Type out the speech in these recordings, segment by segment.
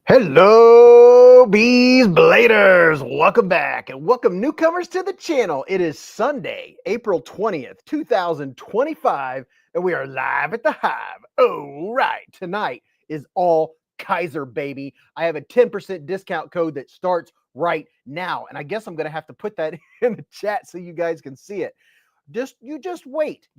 Hello, beezbladers. Welcome back and welcome newcomers to the channel. It is Sunday, April 20th, 2025, and we are live at the Hive. All right, tonight is all Kizer, baby. I have a 10% discount code that starts right now, and I guess I'm going to have to put that in the chat so you guys can see it. You just wait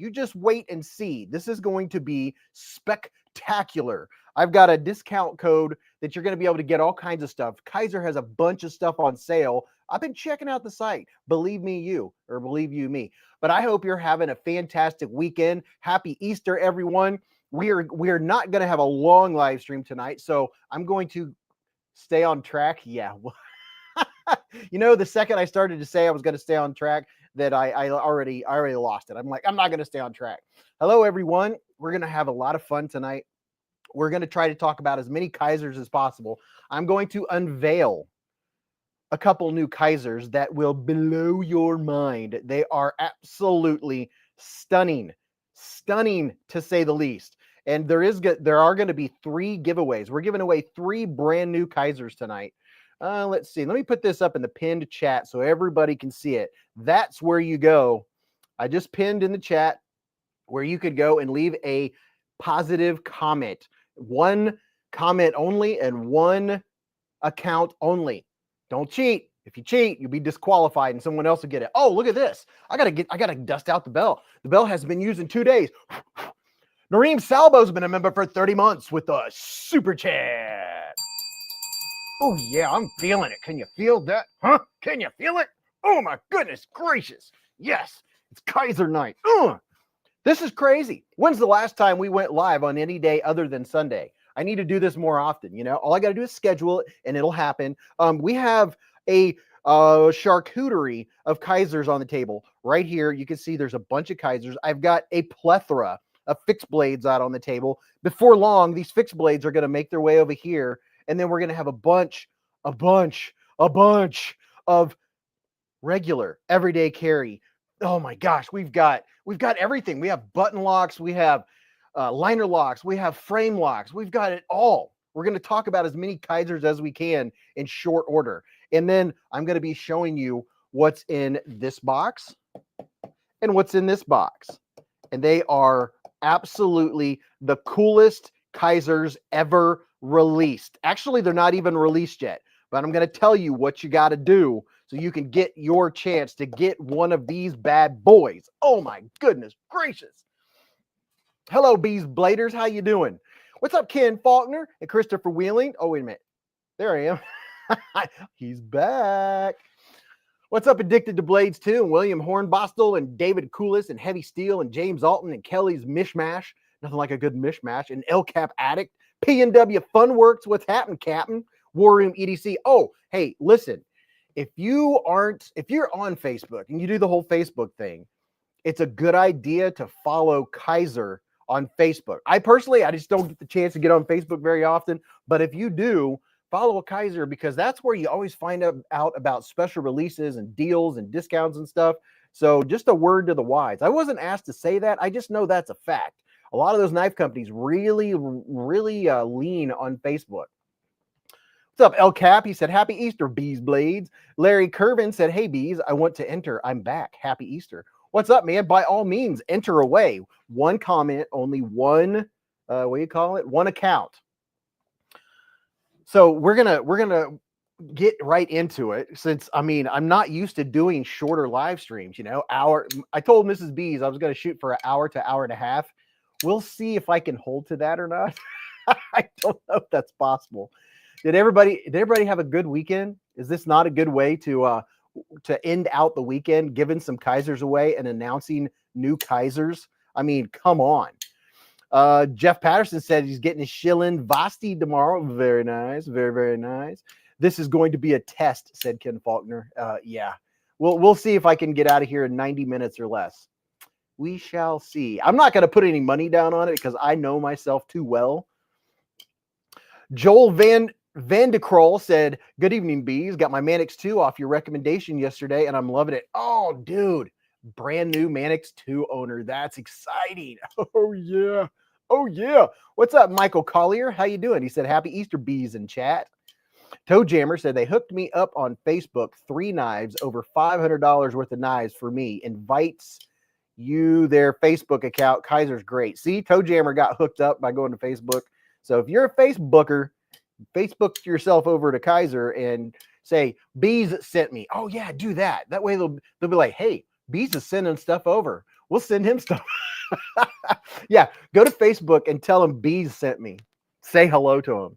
and see. This is going to be spectacular. I've got a discount code that you're going to be able to get all kinds of stuff. Kizer has a bunch of stuff on sale. I've been checking out the site. Believe me, believe you me. But I hope you're having a fantastic weekend. Happy Easter, everyone. We are not going to have a long live stream tonight, so I'm going to stay on track. Yeah. You know, the second I started to say I was going to stay on track, that I already lost it. I'm like, I'm not going to stay on track. Hello, everyone. We're going to have a lot of fun tonight. We're going to try to talk about as many Kizers as possible. I'm going to unveil a couple new Kizers that will blow your mind. They are absolutely stunning to say the least. And there are going to be 3 giveaways. We're giving away 3 brand new Kizers tonight. Let's see. Let me put this up in the pinned chat so everybody can see it. That's where you go. I just pinned in the chat where you could go and leave a positive comment. 1 comment only and 1 account only. Don't cheat. If you cheat, you'll be disqualified and someone else will get it. Oh, look at this. I gotta dust out the bell. The bell has been used in 2 days. Nareem Salbo's been a member for 30 months with a super chat. Oh, yeah, I'm feeling it. Can you feel that? Huh? Can you feel it? Oh, my goodness gracious. Yes, it's Kizer night. This is crazy. When's the last time we went live on any day other than Sunday? I need to do this more often. You know, all I got to do is schedule it and it'll happen. We have a charcuterie of Kizers on the table right here. You can see there's a bunch of Kizers. I've got a plethora of fixed blades out on the table. Before long, these fixed blades are going to make their way over here. And then we're going to have a bunch of regular everyday carry. Oh my gosh, we've got everything. We have button locks, we have liner locks, we have frame locks. We've got it all. We're going to talk about as many Kizers as we can in short order. And then I'm going to be showing you what's in this box and what's in this box. And they are absolutely the coolest Kizers ever released. Actually, they're not even released yet, but I'm going to tell you what you got to do so you can get your chance to get one of these bad boys. Oh my goodness gracious. Hello, beezbladers. How you doing? What's up, Ken Faulkner and Christopher Wheeling? Oh, wait a minute. There I am. He's back. What's up, Addicted to Blades 2, and William Hornbostel, and David Coolis, and Heavy Steel, and James Alton, and Kelly's Mishmash. Nothing like a good mishmash. And El Cap Addict. P&W Funworks. What's happening, Captain? War Room EDC. Oh, hey, listen. If you're on Facebook and you do the whole Facebook thing, it's a good idea to follow Kizer on Facebook. I just don't get the chance to get on Facebook very often. But if you do, follow a Kizer, because that's where you always find out about special releases and deals and discounts and stuff. So just a word to the wise. I wasn't asked to say that. I just know that's a fact. A lot of those knife companies really lean on Facebook. What's up, El Cap? He said, Happy Easter, beezblades. Larry Curvin said, Hey, Beez, I want to enter. I'm back. Happy Easter. What's up, man? By all means, enter away. 1 comment, only 1, what do you call it? 1 account. So we're gonna get right into it, since I'm not used to doing shorter live streams. You know, I told Mrs. Beez I was going to shoot for an hour to hour and a half. We'll see if I can hold to that or not. I don't know if that's possible. Did everybody have a good weekend? Is this not a good way to end out the weekend, giving some Kizers away and announcing new Kizers? I mean, come on. Jeff Patterson said he's getting his shillin' Vasti tomorrow. Very nice. Very, very nice. This is going to be a test, said Ken Faulkner. Yeah. We'll see if I can get out of here in 90 minutes or less. We shall see. I'm not going to put any money down on it because I know myself too well. Joel Van de Krol said, Good evening, Beez. Got my Mannix 2 off your recommendation yesterday, and I'm loving it. Oh, dude. Brand new Mannix 2 owner. That's exciting. Oh, yeah. Oh, yeah. What's up, Michael Collier? How you doing? He said, Happy Easter, Beez, in chat. Toe Jammer said they hooked me up on Facebook, 3 knives, over $500 worth of knives for me. Invites you their Facebook account. Kizer's great. See, Toe Jammer got hooked up by going to Facebook. So if you're a Facebooker, Facebook yourself over to Kizer and say, Beez sent me. Oh yeah, do that. That way they'll be like, hey, Beez is sending stuff over. We'll send him stuff. Yeah, go to Facebook and tell him Beez sent me. Say hello to him.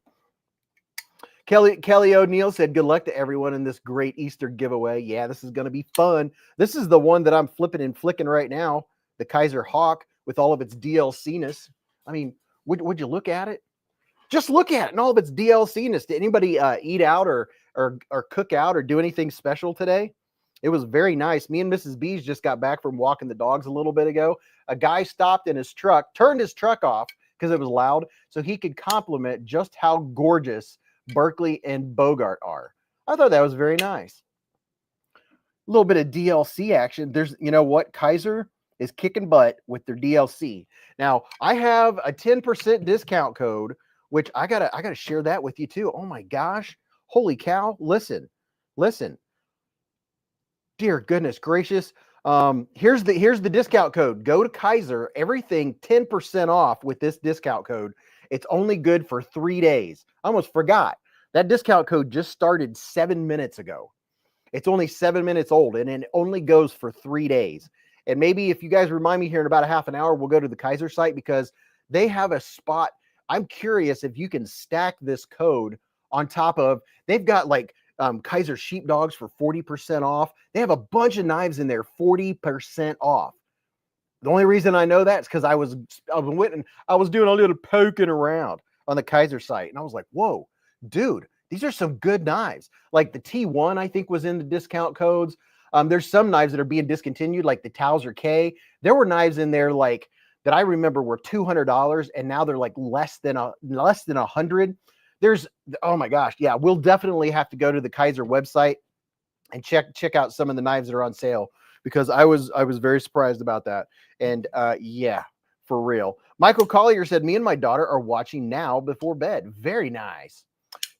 Kelly O'Neill said, good luck to everyone in this great Easter giveaway. Yeah, this is going to be fun. This is the one that I'm flipping and flicking right now, the Kizer Hawk with all of its DLC-ness. I mean, would you look at it? Just look at it and all of its DLC-ness. Did anybody eat out or cook out or do anything special today? It was very nice. Me and Mrs. Beez just got back from walking the dogs a little bit ago. A guy stopped in his truck, turned his truck off because it was loud, so he could compliment just how gorgeous Berkeley and Bogart are. I thought that was very nice. A little bit of DLC action. There's, you know what? Kizer is kicking butt with their DLC. Now, I have a 10% discount code, which I gotta share that with you too. Oh my gosh. Holy cow. Listen. Dear goodness gracious. Here's the discount code. Go to Kizer, everything 10% off with this discount code. It's only good for 3 days. I almost forgot. That discount code just started 7 minutes ago. It's only 7 minutes old, and it only goes for 3 days. And maybe if you guys remind me here in about a half an hour, we'll go to the Kizer site because they have a spot. I'm curious if you can stack this code on top of, they've got like Kizer sheepdogs for 40% off. They have a bunch of knives in there, 40% off. The only reason I know that is because I was doing a little poking around on the Kizer site, and I was like, whoa, dude, these are some good knives. Like the T1, I think, was in the discount codes. There's some knives that are being discontinued, like the Towser K. There were knives in there like that I remember were $200, and now they're like less than $100. There's, oh my gosh, yeah, we'll definitely have to go to the Kizer website and check out some of the knives that are on sale, because I was very surprised about that. And yeah, for real. Michael Collier said, me and my daughter are watching now before bed. Very nice.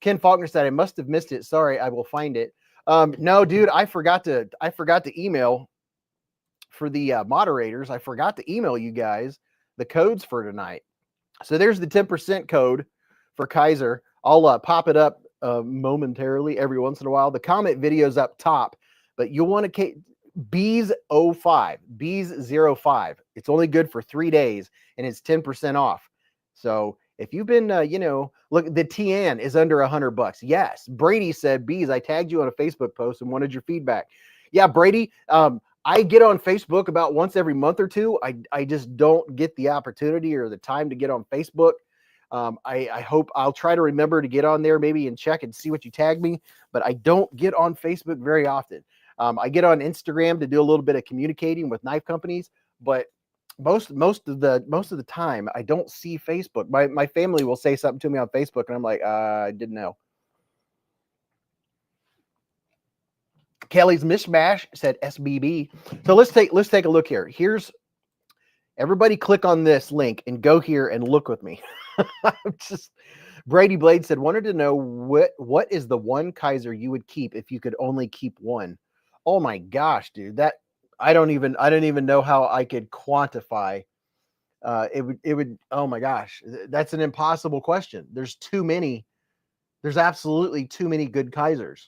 Ken Faulkner said, I must have missed it. Sorry, I will find it. No, dude, I forgot to email for the moderators. I forgot to email you guys the codes for tonight. So there's the 10% code for Kizer. I'll pop it up momentarily every once in a while. The comment video's up top, but you'll want to Beez05, Beez05. It's only good for 3 days, and it's 10% off. So if you've been, look, the TN is under $100. Yes. Brady said, Beez, I tagged you on a Facebook post and wanted your feedback. Yeah, Brady, I get on Facebook about once every month or two. I just don't get the opportunity or the time to get on Facebook. I hope I'll try to remember to get on there maybe and check and see what you tag me, but I don't get on Facebook very often. I get on Instagram to do a little bit of communicating with knife companies, but most of the time I don't see Facebook. My family will say something to me on Facebook, and I'm like, I didn't know. Kelly's Mishmash said SBB. So let's take a look here. Here's, everybody click on this link and go here and look with me. Brady Blade said, wanted to know what is the one Kizer you would keep if you could only keep one? Oh my gosh, dude, that I don't even know how I could quantify. It would, oh my gosh, that's an impossible question. There's too many. There's absolutely too many good Kizers.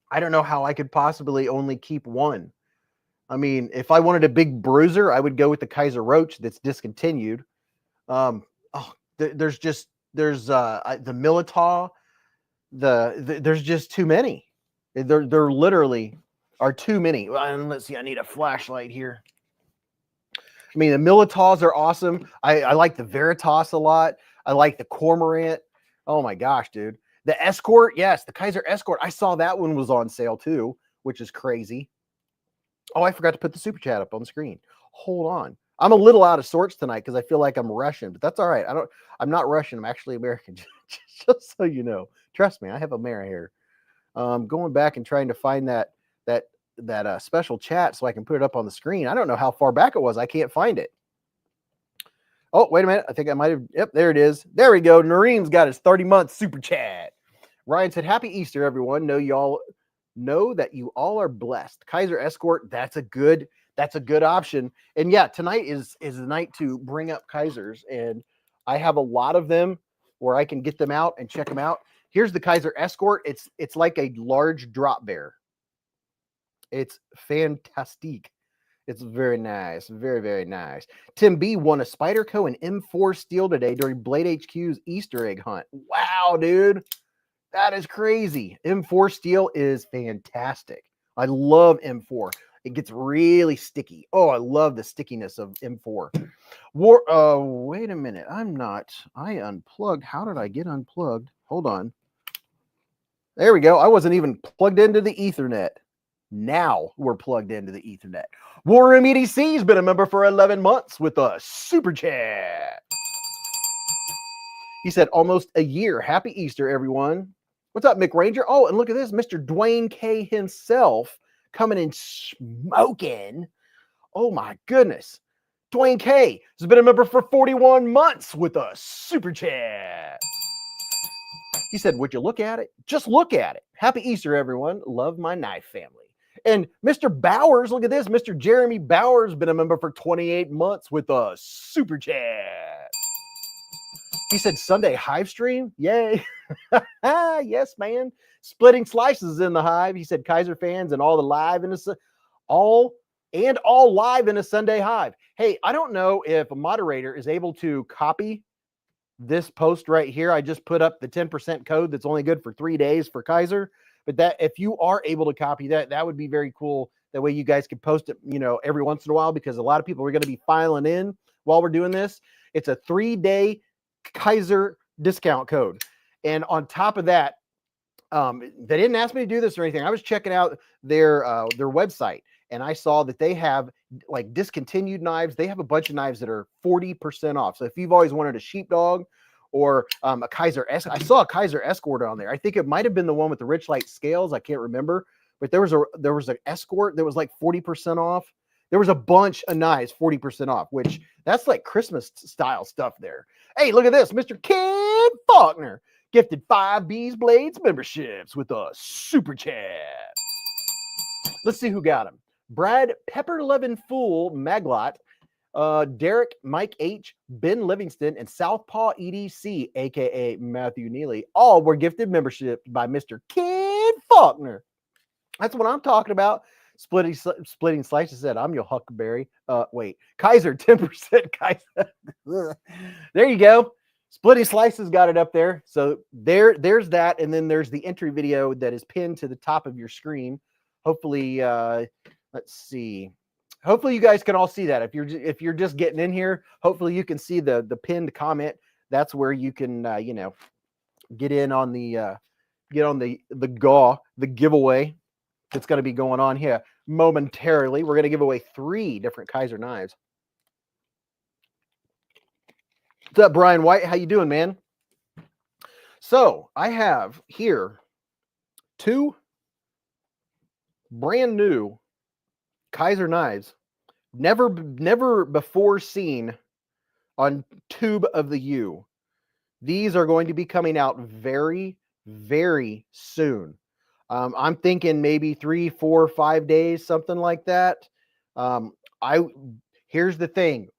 I don't know how I could possibly only keep one. I mean, if I wanted a big bruiser, I would go with the Kizer Roach that's discontinued. There's the Militaw. There's just too many. There literally are too many. And let's see, I need a flashlight here. I mean, the Militaws are awesome. I like the Veritas a lot. I like the Cormorant. Oh my gosh, dude. The Escort, yes, the Kizer Escort. I saw that one was on sale too, which is crazy. Oh, I forgot to put the super chat up on the screen. Hold on. I'm a little out of sorts tonight because I feel like I'm Russian, but that's all right. I'm not Russian. I'm actually American, just so you know. Trust me, I have American hair. Going back and trying to find that special chat so I can put it up on the screen. I don't know how far back it was. I can't find it. Oh, wait a minute. I think I might have. Yep, there it is. There we go. Nareem's got his 30-month super chat. Ryan said, "Happy Easter, everyone. Know that you all are blessed." Kizer Escort, that's a good option. And yeah, tonight is the night to bring up Kizers, and I have a lot of them where I can get them out and check them out. Here's the Kizer Escort. It's like a large drop bear. It's fantastic. It's very nice. Very, very nice. Tim B won a Spyderco and M4 steel today during Blade HQ's Easter egg hunt. Wow, dude. That is crazy. M4 steel is fantastic. I love M4. It gets really sticky. Oh, I love the stickiness of M4. Wait a minute. I unplugged. How did I get unplugged? Hold on. There we go. I wasn't even plugged into the Ethernet. Now we're plugged into the Ethernet. War Room EDC has been a member for 11 months with a super chat. He said, almost a year. Happy Easter, everyone. What's up, Mick Ranger? Oh, and look at this. Mr. Dwayne K himself coming in smoking. Oh, my goodness. Dwayne K has been a member for 41 months with a super chat. He said, would you look at it? Just look at it. Happy Easter, everyone. Love my knife family. And Mr. Bowers, look at this. Mr. Jeremy Bowers been a member for 28 months with a super chat. He said, Sunday Hivestream? Yay. Yes, man. Splitting Slices in the Hive. He said, Kizer fans and all live in a Sunday Hive. Hey, I don't know if a moderator is able to copy this post right here. I just put up the 10% code that's only good for 3 days for Kizer. But that if you are able to copy that, that would be very cool. That way you guys can post it, every once in a while, because a lot of people are going to be filing in while we're doing this. It's a 3-day Kizer discount code. And on top of that, they didn't ask me to do this or anything. I was checking out their website, and I saw that they have like discontinued knives. They have a bunch of knives that are 40% off. So if you've always wanted a sheepdog or a Kizer I saw a Kizer Escort on there. I think it might have been the one with the rich light scales. I can't remember, but there was an Escort that was like 40% off. There was a bunch of knives 40% off, which that's like Christmas style stuff there. Hey, look at this. Mr. Ken Faulkner gifted 5 beezblades memberships with a super chat. Let's see who got him. Brad Pepper Levin Fool Maglot, Derek Mike H, Ben Livingston, and Southpaw EDC, aka Matthew Neely, all were gifted membership by Mr. Ken Faulkner. That's what I'm talking about. Splitting Slices said, I'm your Huckleberry. Wait, Kizer, 10% Kizer. There you go. Splitting Slices got it up there. So there's that. And then there's the entry video that is pinned to the top of your screen. Hopefully, let's see. Hopefully you guys can all see that. If you're just getting in here, hopefully you can see the pinned comment. That's where you can get in on the giveaway that's going to be going on here momentarily. We're going to give away 3 different Kizer knives. What's up, Brian White? How you doing, man? So I have here 2 brand new Kizer knives, never before seen on Tube of the U. These are going to be coming out very, very soon. I'm thinking maybe 3, 4, 5 days, something like that. Here's the thing.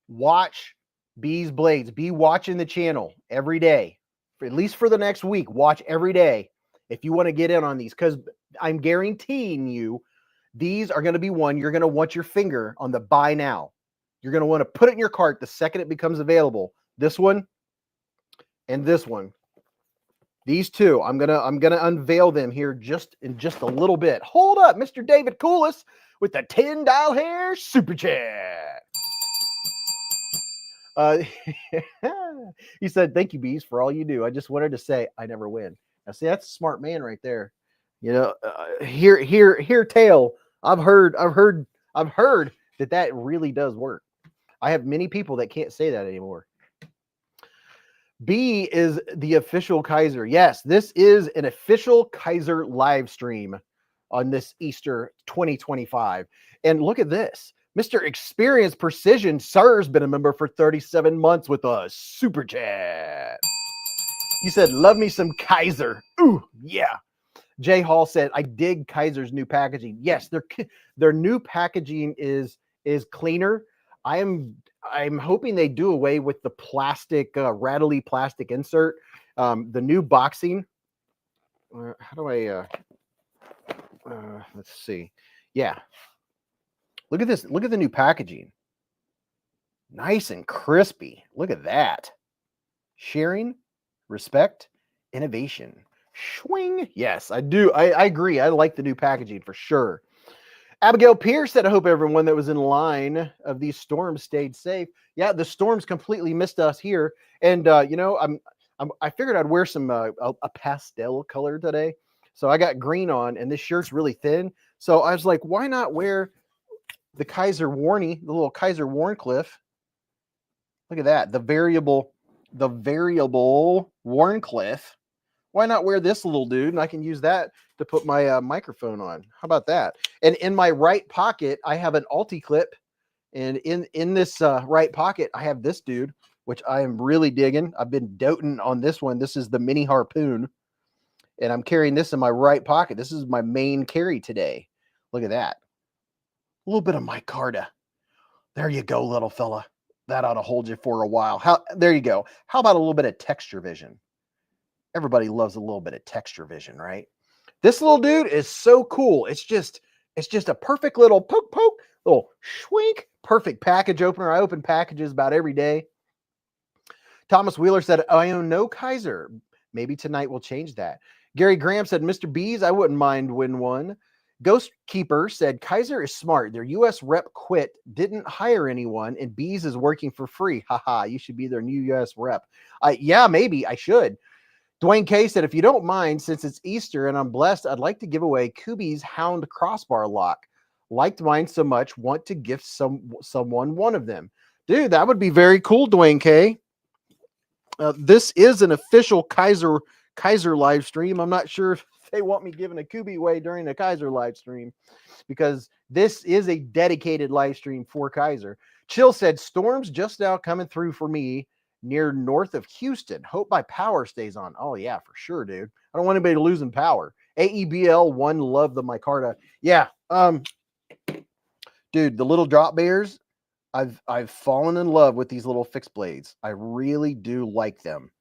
Watch beezblades. Be watching the channel every day. At least for the next week. Watch every day if you want to get in on these, because I'm guaranteeing you these are going to be one you're going to want your finger on the buy now. You're going to want to put it in your cart the second it becomes available. This one and this one. These 2, I'm gonna unveil them here in just a little bit. Hold up, Mr. David Coolis with the $10 hair super chat. He said, "Thank you, Beez, for all you do. I just wanted to say I never win." Now, see, that's a smart man right there. Hear tale. I've heard that really does work. I have many people that can't say that anymore. B is the official Kizer. Yes, this is an official Kizer live stream on this Easter 2025. And look at this. Mr. Experience Precision Sir's been a member for 37 months with a super chat. You said, love me some Kizer. Ooh, yeah. Jay Hall said, I dig Kizer's new packaging. Yes, their new packaging is cleaner. I'm hoping they do away with the plastic, rattly plastic insert. The new boxing. How do I? Let's see. Yeah. Look at this. Look at the new packaging. Nice and crispy. Look at that. Sharing, respect, innovation. Swing. Yes, I do. I agree. I like the new packaging for sure. Abigail Pierce said, I hope everyone that was in line of these storms stayed safe. Yeah, the storms completely missed us here. And, you know, I figured I'd wear some a pastel color today. So I got green on, and this shirt's really thin. So I was like, why not wear the Kizer Warnie, the little Kizer Warncliffe? Look at that. The variable Warncliffe. Why not wear this little dude? And I can use that to put my microphone on. How about that? And in my right pocket, I have an Alti clip. And in this right pocket, I have this dude, which I am really digging. I've been doting on this one. This is the mini harpoon. And I'm carrying this in my right pocket. This is my main carry today. Look at that. A little bit of micarta. There you go, little fella. That ought to hold you for a while. There you go. How about a little bit of texture vision? Everybody loves a little bit of texture vision, right? This little dude is so cool. It's just a perfect little poke, little schwink, perfect package opener. I open packages about every day. Thomas Wheeler said, I own no Kizer. Maybe tonight we'll change that. Gary Graham said, Mr. Beez, I wouldn't mind win one. Ghost Keeper said, Kizer is smart. Their U.S. rep quit, didn't hire anyone, and Beez is working for free. Haha, you should be their new U.S. rep. Yeah, maybe I should. Dwayne K said, if you don't mind, since it's Easter and I'm blessed, I'd like to give away Kubi's Hound crossbar lock. Liked mine so much, want to gift someone one of them. Dude, that would be very cool, Dwayne K. This is an official Kizer live stream. I'm not sure if they want me giving a Kubi away during a Kizer live stream, because this is a dedicated live stream for Kizer. Chill said, storms just now coming through for me near north of Houston. Hope my power stays on. Oh, yeah, for sure, dude. I don't want anybody losing power. AEBL1, love the micarta. Yeah, dude, the little drop bears, I've fallen in love with these little fixed blades. I really do like them.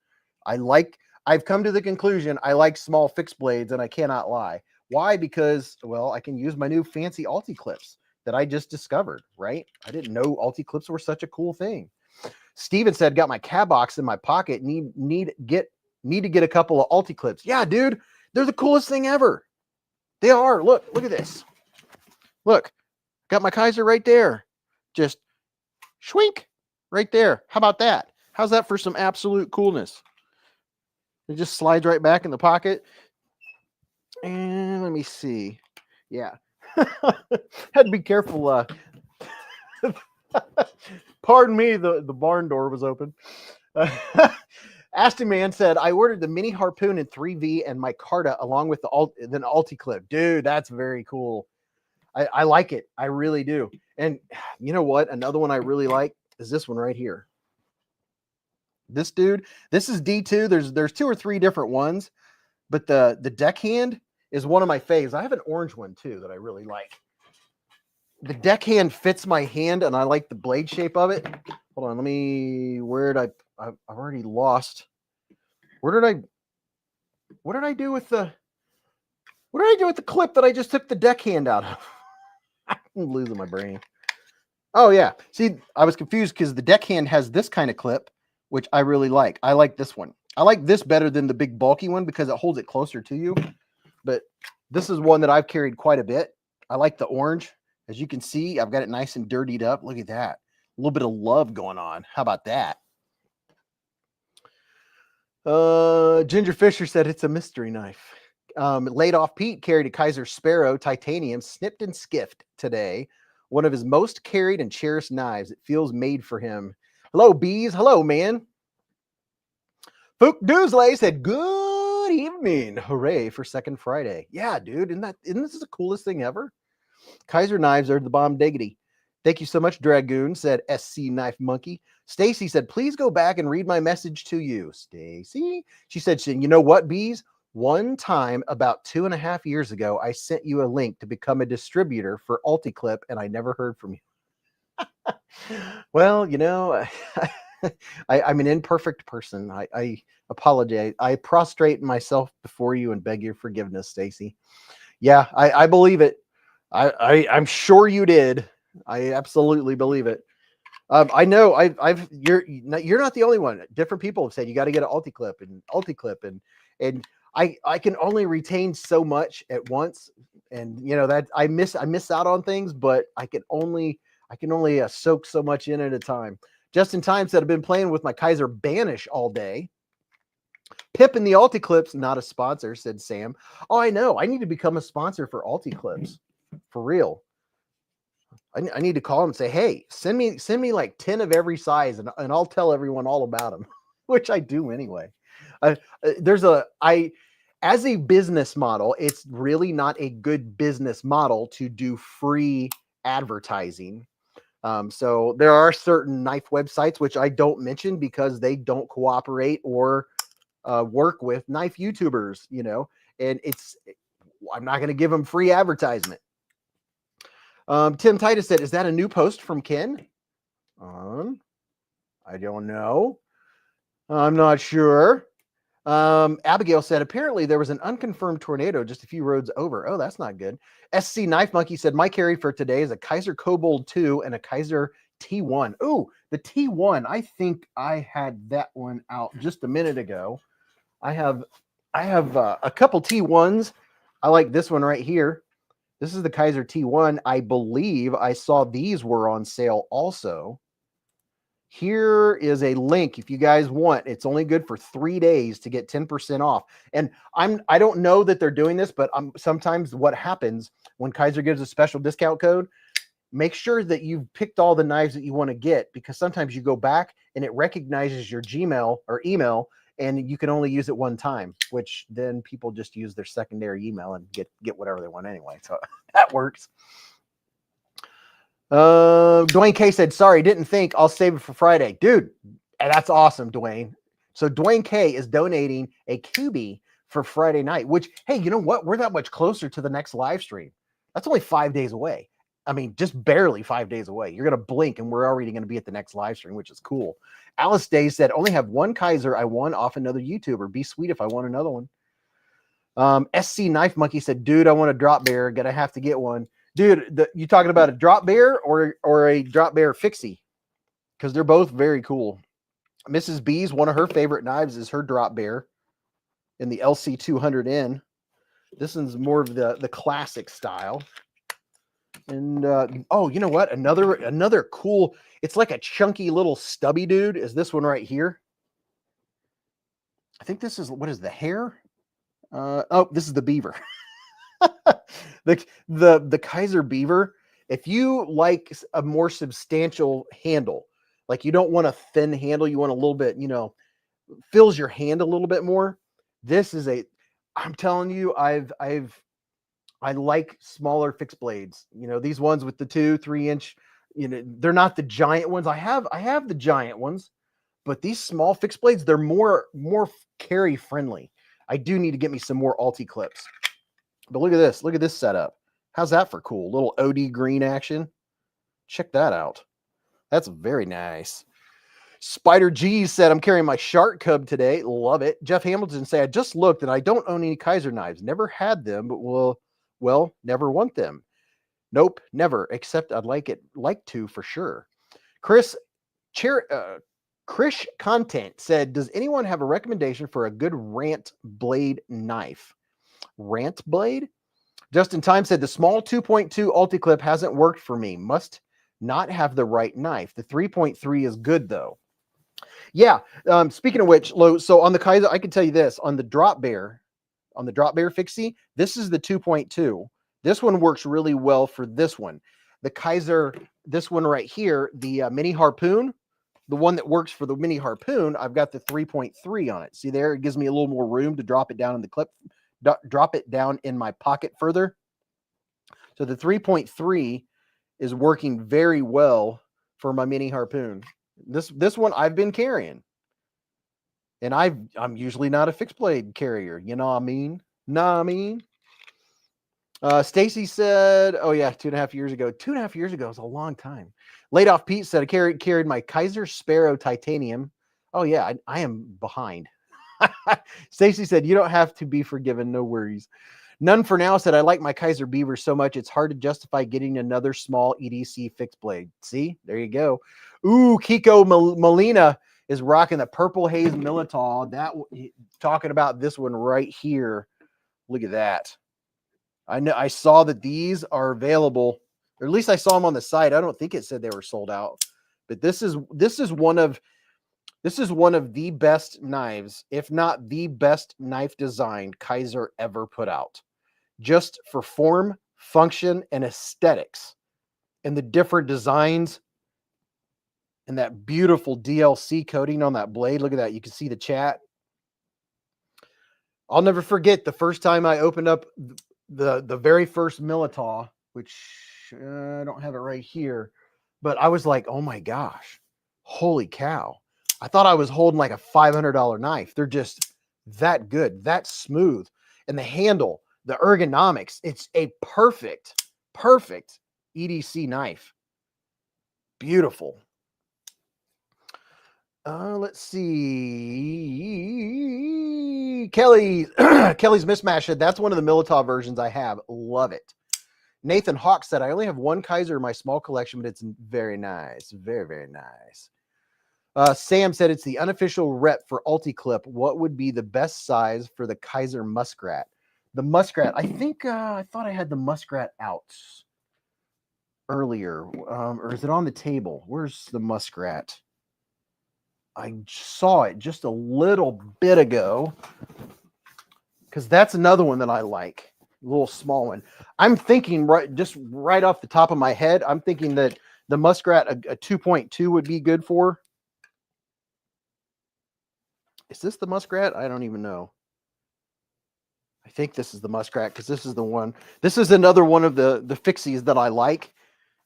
I've come to the conclusion I like small fixed blades, and I cannot lie. Why? Because, well, I can use my new fancy Alti clips that I just discovered, right? I didn't know Alti clips were such a cool thing. Steven said, got my cab box in my pocket. Need to get a couple of Alti clips. Yeah, dude, they're the coolest thing ever. They are. Look at this. Look, got my Kizer right there. Just schwink right there. How about that? How's that for some absolute coolness? It just slides right back in the pocket. And let me see. Yeah. Had to be careful. Pardon me, the barn door was open. Aston Man said, I ordered the mini harpoon in 3V and micarta along with the Alti clip. Dude, that's very cool. I like it. I really do. And you know what? Another one I really like is this one right here. This dude, this is D2. There's 2 or 3 different ones, but the deckhand is one of my faves. I have an orange one too that I really like. The deckhand fits my hand, and I like the blade shape of it. Hold on, I've already lost. What did I do with the clip that I just took the deckhand out of? I'm losing my brain. Oh yeah. See, I was confused because the deckhand has this kind of clip, which I really like. I like this one. I like this better than the big bulky one because it holds it closer to you. But this is one that I've carried quite a bit. I like the orange. As you can see, I've got it nice and dirtied up. Look at that. A little bit of love going on. How about that? Ginger Fisher said it's a mystery knife. Laid off Pete carried a Kizer Sparrow titanium snipped and skiffed today. One of his most carried and cherished knives. It feels made for him. Hello, Beez. Hello, man. Fook Doosley said, good evening. Hooray for Second Friday. Yeah, dude. Isn't this the coolest thing ever? Kizer knives are the bomb diggity. Thank you so much, Dragoon, said SC Knife Monkey. Stacy said, please go back and read my message to you. Stacy? She said, you know what, Beez? One time about 2.5 years ago, I sent you a link to become a distributor for Ulticlip, and I never heard from you. Well, you know, I'm an imperfect person. I apologize. I prostrate myself before you and beg your forgiveness, Stacy. Yeah, I believe it. I'm sure you did. I absolutely believe it. I know you're not the only one. Different people have said you got to get an Ulticlip and I can only retain so much at once, and you know that I miss out on things, but I can only soak so much in at a time. Justin Time said I've been playing with my Kizer Banish all day. Pip and the Ulticlips, not a sponsor, said Sam. Oh, I know. I need to become a sponsor for Ulticlips. For real. I need to call them and say, hey, send me like 10 of every size, and I'll tell everyone all about them, which I do anyway. As a business model, it's really not a good business model to do free advertising. So there are certain knife websites, which I don't mention because they don't cooperate or work with knife YouTubers, you know, and I'm not going to give them free advertisement. Tim Titus said, is that a new post from Ken? I don't know. I'm not sure. Abigail said, apparently there was an unconfirmed tornado just a few roads over. Oh, that's not good. SC Knife Monkey said, my carry for today is a Kizer Kobold 2 and a Kizer T1. Oh, the T1. I think I had that one out just a minute ago. I have a couple T1s. I like this one right here. This is the Kizer T1. I believe I saw these were on sale also. Here is a link if you guys want. It's only good for 3 days to get 10% off. And I don't know that they're doing this, but sometimes what happens when Kizer gives a special discount code, make sure that you've picked all the knives that you want to get, because sometimes you go back and it recognizes your Gmail or email and you can only use it one time, which then people just use their secondary email and get whatever they want anyway. So that works. Dwayne K said, sorry, didn't think, I'll save it for Friday. Dude, that's awesome, Dwayne. So Dwayne K is donating a QB for Friday night, which, hey, you know what? We're that much closer to the next live stream. That's only 5 days away. I mean, just barely 5 days away. You're going to blink and we're already going to be at the next live stream, which is cool. Alice Day said, only have one Kizer I won off another YouTuber. Be sweet if I want another one. SC Knife Monkey said, dude, I want a drop bear. Gonna have to get one. Dude, you talking about a drop bear or a drop bear fixie? Because they're both very cool. Mrs. Beez, one of her favorite knives is her drop bear in the LC200N. This one's more of the classic style. And oh, you know what? Another cool, it's like a chunky little stubby dude, is this one right here. I think this is, what is the hair? Oh, this is the beaver. the Kizer beaver. If you like a more substantial handle, like you don't want a thin handle, you want a little bit, you know, fills your hand a little bit more. This is I'm telling you, I like smaller fixed blades. You know, these ones with the 2-3 inch, you know, they're not the giant ones. I have the giant ones, but these small fixed blades, they're more carry friendly. I do need to get me some more Ulticlips. But look at this. Look at this setup. How's that for cool? Little OD green action. Check that out. That's very nice. Spider G said, I'm carrying my Shark Cub today. Love it. Jeff Hamilton said, I just looked and I don't own any Kizer knives. Never had them, but well, never want them. Nope, never, except I'd like to for sure. Krish Content said, does anyone have a recommendation for a good rant blade knife? Rant blade? Justin Time said, the small 2.2 Ulticlip hasn't worked for me. Must not have the right knife. The 3.3 is good though. Yeah. Speaking of which, so on the Kizer, I can tell you this, on the drop bear fixie, this is the 2.2. This one works really well for this one. The Kizer, this one right here, the mini harpoon, the one that works for the mini harpoon, I've got the 3.3 on it. See there, it gives me a little more room to drop it down in the clip, drop it down in my pocket further. So the 3.3 is working very well for my mini harpoon. This one I've been carrying. And I'm usually not a fixed blade carrier. You know what I mean? Stacy said, oh yeah, 2.5 years ago. 2.5 years ago is a long time. Laid off Pete said, I carried my Kizer Sparrow Titanium. Oh yeah, I am behind. Stacy said, you don't have to be forgiven. No worries. None for now said, I like my Kizer Beaver so much, it's hard to justify getting another small EDC fixed blade. See, there you go. Ooh, Kiko Molina is rocking the Purple Haze Militol. That talking about this one right here. Look at that. I saw that these are available, or at least I saw them on the site. I don't think it said they were sold out, but this is one of the best knives, if not the best knife design Kizer ever put out. Just for form, function, and aesthetics, and the different designs, and that beautiful DLC coating on that blade. Look at that. You can see the chat. I'll never forget the first time I opened up the very first Militol, which I don't have it right here, but I was like, oh my gosh, holy cow. I thought I was holding like a $500 knife. They're just that good, that smooth. And the handle, the ergonomics, it's a perfect EDC knife. Beautiful. Let's see. Kelly's Mismatch said, that's one of the Militov versions I have. Love it. Nathan Hawk said, I only have one Kizer in my small collection, but it's very nice. Very, very nice. Sam said, it's the unofficial rep for Ulticlip. What would be the best size for the Kizer Muskrat? The Muskrat, I think, I thought I had the Muskrat out earlier. Or is it on the table? Where's the Muskrat? I saw it just a little bit ago, because that's another one that I like, a little small one. I'm thinking right off the top of my head, I'm thinking that the Muskrat, a 2.2 would be good for. Is this the Muskrat? I don't even know. I think this is the Muskrat, because this is the one. This is another one of the fixies that I like,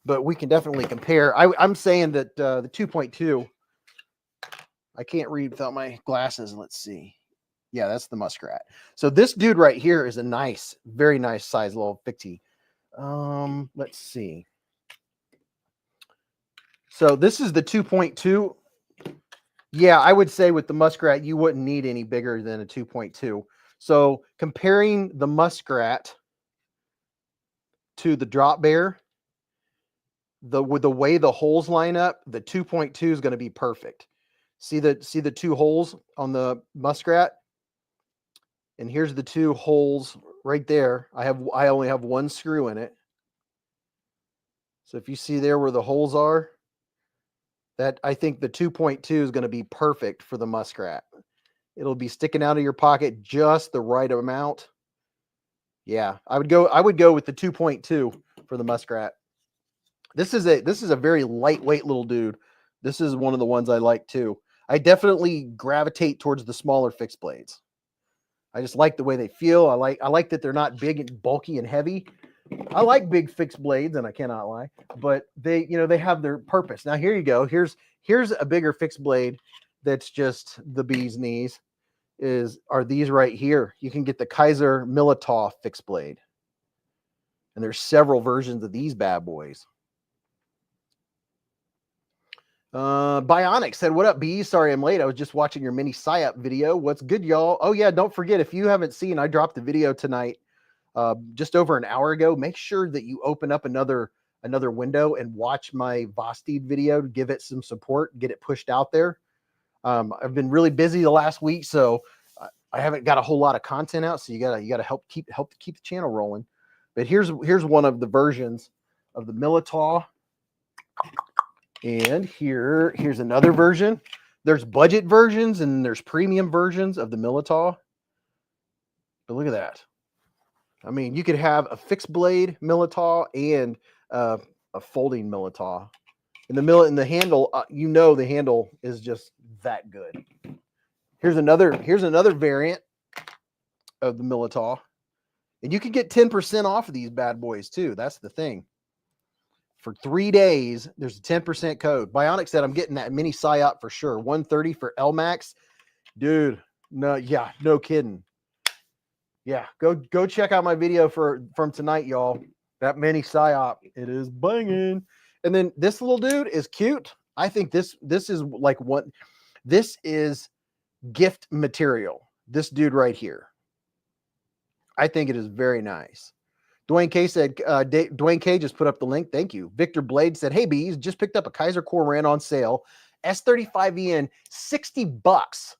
but we can definitely compare. I'm saying that the 2.2, I can't read without my glasses. Let's see. Yeah, that's the Muskrat. So this dude right here is a nice, very nice size little fixie. Let's see. So this is the 2.2. Yeah, I would say with the Muskrat, you wouldn't need any bigger than a 2.2. So comparing the Muskrat to the Drop Bear, with the way the holes line up, the 2.2 is going to be perfect. See the two holes on the Muskrat? And here's the two holes right there. I only have one screw in it. So if you see there where the holes are, that I think the 2.2 is going to be perfect for the Muskrat. It'll be sticking out of your pocket just the right amount. Yeah, I would go with the 2.2 for the Muskrat. This is a very lightweight little dude. This is one of the ones I like too. I definitely gravitate towards the smaller fixed blades. I just like the way they feel. I like that they're not big and bulky and heavy. I like big fixed blades, and I cannot lie, but they have their purpose. Now here you go. Here's a bigger fixed blade that's just the bee's knees. Are these right here? You can get the Kizer Militov fixed blade, and there's several versions of these bad boys. Bionic said, what up, Beez? Sorry I'm late. I was just watching your mini PSYOP video. What's good, y'all? Oh yeah, don't forget, if you haven't seen, I dropped the video tonight just over an hour ago. Make sure that you open up another window and watch my Vosteed video to give it some support, get it pushed out there. I've been really busy the last week, so I haven't got a whole lot of content out, so you gotta help keep the channel rolling. But here's one of the versions of the Militol. And here's another version. There's budget versions and there's premium versions of the Militol. But look at that. I mean, you could have a fixed blade Militol and a folding Militol. And the handle, the handle is just that good. Here's another variant of the Militol. And you can get 10% off of these bad boys too. That's the thing. for 3 days, there's a 10% code. Bionic said, I'm getting that mini PSYOP for sure. 130 for LMAX. Dude, no, yeah, no kidding. Yeah, go check out my video from tonight, y'all. That mini PSYOP, it is banging. And then this little dude is cute. I think this is like what this is gift material. This dude right here. I think it is very nice. Dwayne K said, Dwayne K just put up the link. Thank you. Victor Blade said, hey, Beez, just picked up a Kizer Cormorant on sale. S35EN, $60.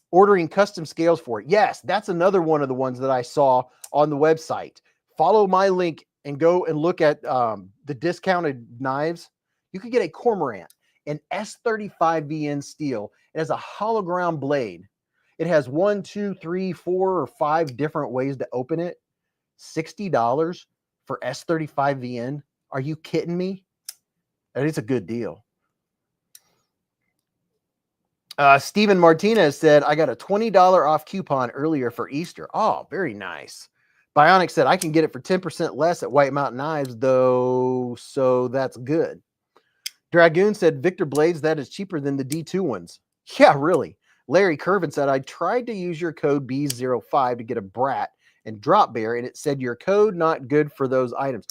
Ordering custom scales for it. Yes, that's another one of the ones that I saw on the website. Follow my link and go and look at the discounted knives. You could get a Cormorant, an S35VN steel. It has a hollow ground blade. It has 1, 2, 3, 4, or 5 different ways to open it. $60 for S35VN. Are you kidding me? That is a good deal. Steven Martinez said, I got a $20 off coupon earlier for Easter. Oh, very nice. Bionic said, I can get it for 10% less at White Mountain Knives, though, so that's good. Dragoon said, Victor Blades, that is cheaper than the D2 ones. Yeah, really. Larry Curvin said, I tried to use your code Beez05 to get a Brat and Drop Bear, and it said your code not good for those items.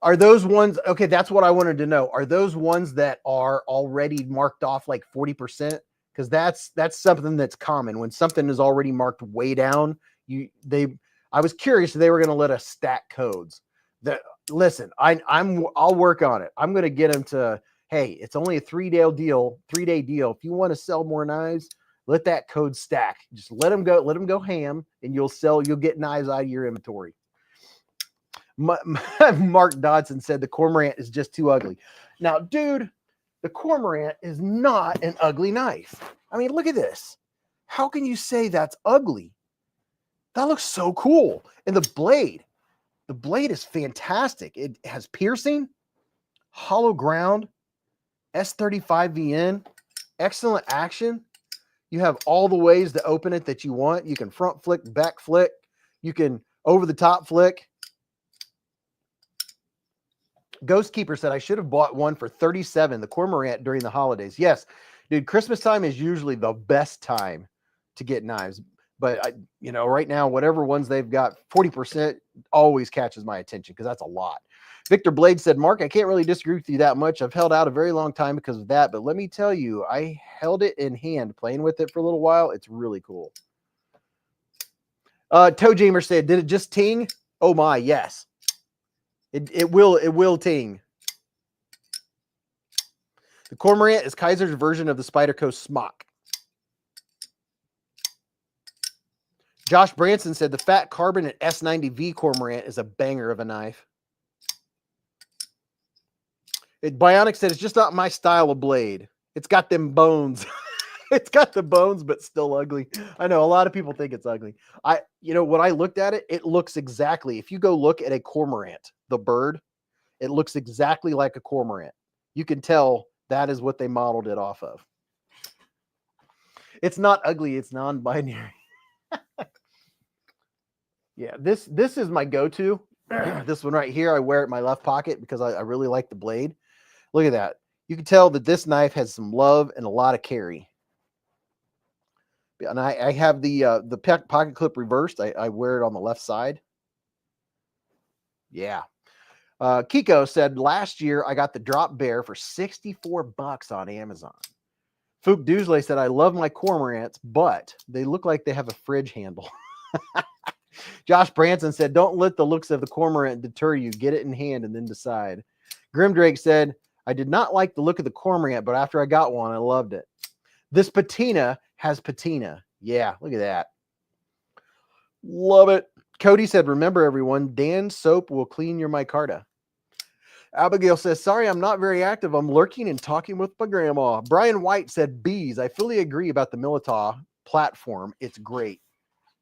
Are those ones, okay, that's what I wanted to know. Are those ones that are already marked off like 40%? Because that's something that's common. When something is already marked way down, I was curious if they were going to let us stack codes. Listen, I'll work on it. I'm going to get them to, hey, it's only a 3-day deal. If you want to sell more knives, let that code stack. Just let them go ham, and you'll get knives out of your inventory. Mark Dodson said the Cormorant is just too ugly. Now, dude, the Cormorant is not an ugly knife. I mean, look at this. How can you say that's ugly? That looks so cool. And the blade is fantastic. It has piercing, hollow ground, S35VN, excellent action. You have all the ways to open it that you want. You can front flick, back flick. You can over the top flick. Ghost Keeper said, I should have bought one for $37, the Cormorant, during the holidays. Yes, dude, Christmas time is usually the best time to get knives. But, right now, whatever ones they've got, 40% always catches my attention because that's a lot. Victor Blade said, Mark, I can't really disagree with you that much. I've held out a very long time because of that. But let me tell you, I held it in hand playing with it for a little while. It's really cool. Toe Jamer said, did it just ting? Oh, my, yes. It will ting. The Cormorant is Kizer's version of the Spyderco Smock. Josh Branson said the Fat Carbon and S90V Cormorant is a banger of a knife. Bionic said it's just not my style of blade. It's got them bones. It's got the bones, but still ugly. I know a lot of people think it's ugly. When I looked at it, it looks exactly. If you go look at a Cormorant, the bird, it looks exactly like a Cormorant. You can tell that is what they modeled it off of. It's not ugly. It's non-binary. Yeah, this is my go-to. This one right here, I wear it in my left pocket because I really like the blade. Look at that. You can tell that this knife has some love and a lot of carry. And I have the pocket clip reversed. I wear it on the left side. Yeah. Kiko said, last year I got the Drop Bear for $64 on Amazon. Fook Doosley said, I love my Cormorants, but they look like they have a fridge handle. Josh Branson said, don't let the looks of the Cormorant deter you. Get it in hand and then decide. Grimdrake said, I did not like the look of the Cormorant, but after I got one, I loved it. This patina has patina. Yeah, look at that. Love it. Cody said, remember everyone, Dan's soap will clean your micarta. Abigail says, sorry, I'm not very active. I'm lurking and talking with my grandma. Brian White said, Beez, I fully agree about the Militaw platform. It's great.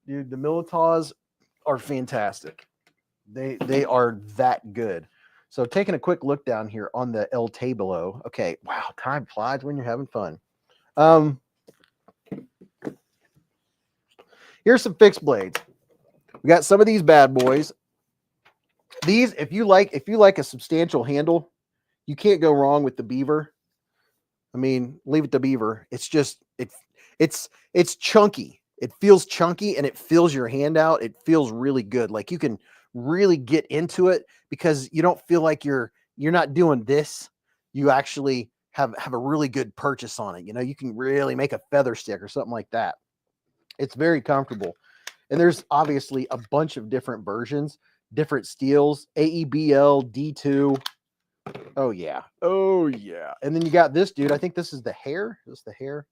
Dude, the Militaws are fantastic. They are that good. So taking a quick look down here on the El Tablo. Okay, wow, time flies when you're having fun. Here's some fixed blades. We got some of these bad boys. These, if you like a substantial handle, you can't go wrong with the Beaver. I mean, leave it to Beaver. It's just it's chunky. It feels chunky and it fills your hand out. It feels really good. Like you can really get into it because you don't feel like you're not doing this. You actually have a really good purchase on it. You know, you can really make a feather stick or something like that. It's very comfortable. And there's obviously a bunch of different versions, different steels, AEBL, D2. Oh yeah. Oh yeah. And then you got this dude. I think this is the hair. Is this the hair?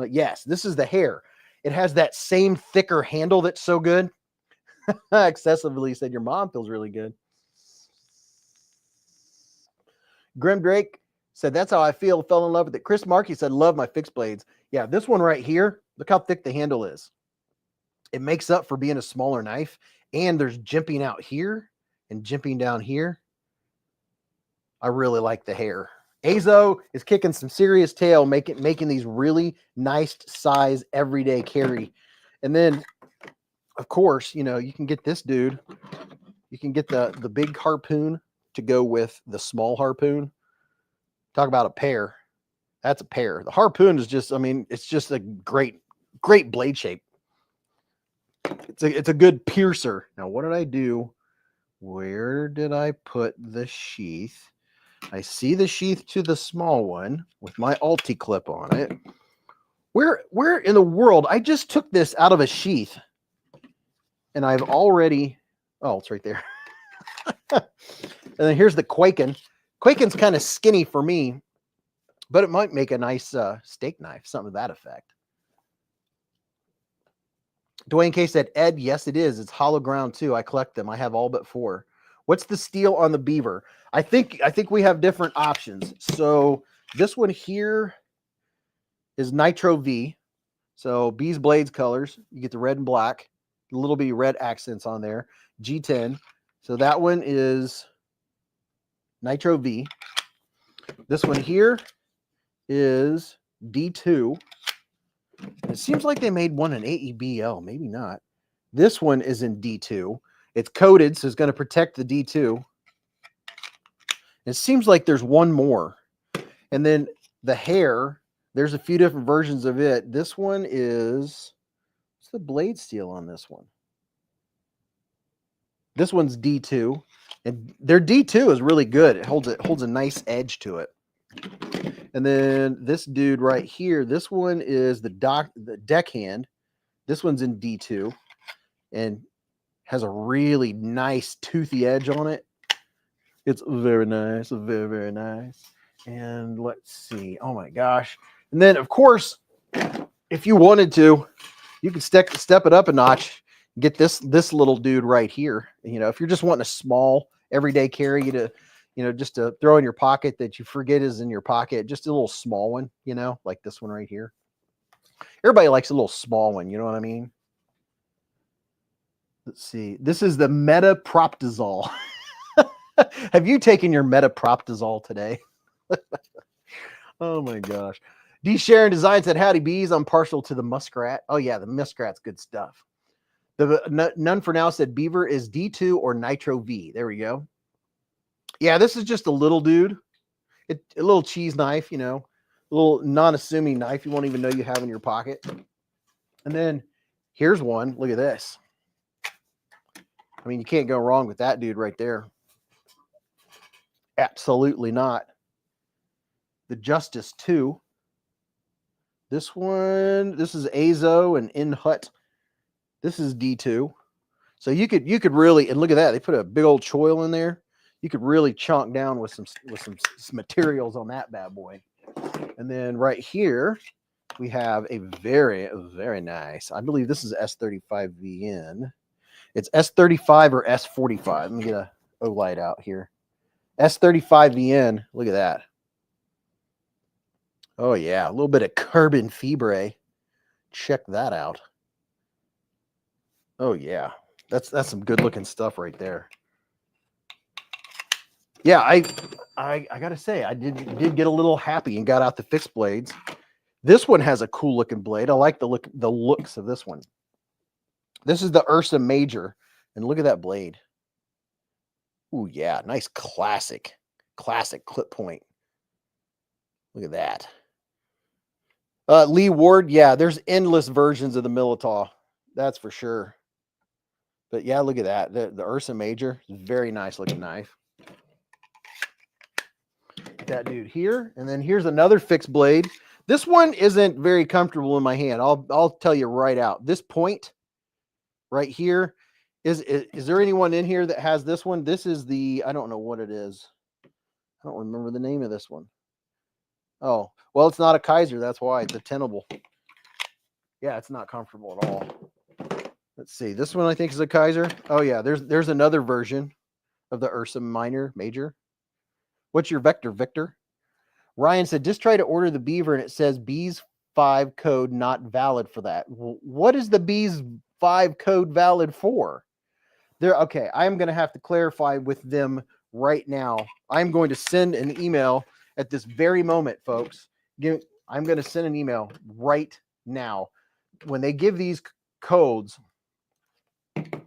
Yes, this is the hair. It has that same thicker handle that's so good. Excessively said your mom feels really good. Grim Drake said that's how I feel. Fell in love with it. Chris Markey said love my fixed blades. Yeah, this one right here. Look how thick the handle is. It makes up for being a smaller knife, and there's jimping out here and jimping down here. I really like the hair. Azo is kicking some serious tail, making these really nice size everyday carry. And then, of course, you know, you can get this dude. You can get the big harpoon to go with the small harpoon. Talk about a pair. That's a pair. The harpoon is just, I mean, it's just a great blade shape. It's a good piercer. Now, what did I do? Where did I put the sheath? I see the sheath to the small one with my Alti clip on it. Where in the world? I just took this out of a sheath and I've already, oh, it's right there. And then here's the Quaken. Quaken's kind of skinny for me, but it might make a nice steak knife, something to that effect. Dwayne K said, Ed, yes, it is. It's hollow ground too. I collect them. I have all but 4. What's the steel on the Beaver? I think we have different options. So this one here is Nitro V. So beezblades colors. You get the red and black, a little bit of red accents on there. G10. So that one is Nitro V. This one here is D2. It seems like they made one in AEBL. Maybe not. This one is in D2. It's coated, so it's going to protect the D2. It seems like there's one more. And then the hair, there's a few different versions of it. This one is, what's the blade steel on this one? This one's D2. And their D2 is really good. It holds a nice edge to it. And then this dude right here, this one is the deckhand. This one's in D2 and has a really nice toothy edge on it. It's very nice, very, very nice. And let's see. Oh my gosh. And then of course, if you wanted to, you can step it up a notch, get this little dude right here. You know, if you're just wanting a small everyday carry to, you know, just to throw in your pocket that you forget is in your pocket, just a little small one, you know, like this one right here. Everybody likes a little small one, you know what I mean? Let's see. This is the metaproptazole. Have you taken your metaproptazole today? Oh my gosh. D. Sharon Design said, howdy bees. I'm partial to the muskrat. Oh yeah, the muskrat's good stuff. The None for Now said Beaver is D2 or Nitro V. There we go. Yeah, this is just a little dude. A little cheese knife, you know, a little non-assuming knife you won't even know you have in your pocket. And then here's one. Look at this. I mean, you can't go wrong with that dude right there. Absolutely not. The Justice 2. This one, this is Azo and Inhut. This is D2. So you could really, and look at that, they put a big old choil in there. You could really chunk down with some materials on that bad boy. And then right here, we have a very, very nice, I believe this is S35VN. It's S35 or S45. Let me get a O-light out here. S35VN, look at that. Oh yeah, a little bit of carbon fibre. Check that out. Oh yeah, that's some good looking stuff right there. Yeah, I gotta say, I did get a little happy and got out the fixed blades. This one has a cool looking blade. I like the looks of this one. This is the Ursa Major, and look at that blade. Ooh, yeah, nice classic clip point. Look at that. Lee Ward, yeah, there's endless versions of the Militaw. That's for sure. But yeah, look at that. The Ursa Major, very nice looking knife. That dude here, and then here's another fixed blade. This one isn't very comfortable in my hand. I'll tell you right out. This point right here is there anyone in here that has this one? This is the, I don't know what it is. I don't remember the name of this one. Oh, well, it's not a Kizer. That's why it's a tenable. Yeah, it's not comfortable at all. Let's see. This one I think is a Kizer. Oh yeah, there's another version of the Ursa Major. What's your vector, Victor? Ryan said, just try to order the Beaver and it says Beez 5 code not valid for that. What is the Beez 5 code valid for? Okay, I'm going to have to clarify with them right now. I'm going to send an email at this very moment, folks. I'm going to send an email right now. When they give these codes, the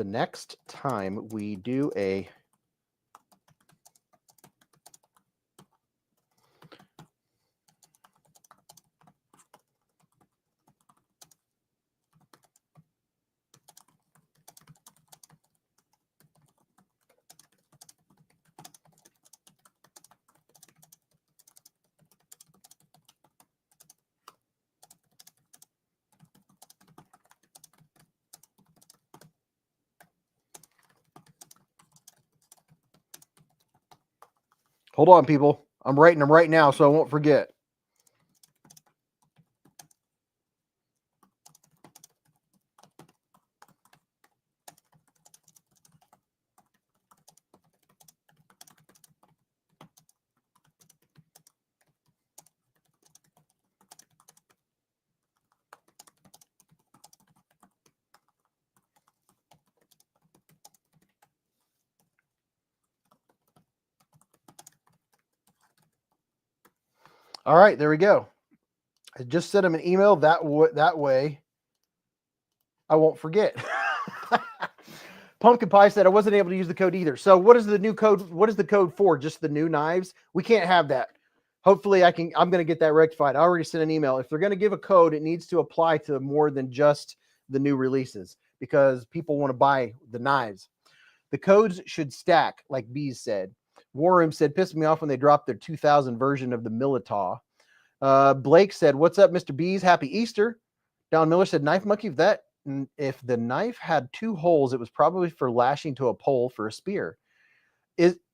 next time we do a hold on, people. I'm writing them right now so I won't forget. All right, there we go. I just sent them an email. That way I won't forget. Pumpkin Pie said I wasn't able to use the code either. So what is the new code? What is the code for? Just the new knives? We can't have that. Hopefully I'm going to get that rectified. I already sent an email. If they're going to give a code, it needs to apply to more than just the new releases because people want to buy the knives. The codes should stack, like Beez said. Warren said, pissed me off when they dropped their 2000 version of the Militaw. Blake said, what's up, Mr. Beez? Happy Easter. Don Miller said, Knife Monkey, if the knife had 2 holes, it was probably for lashing to a pole for a spear.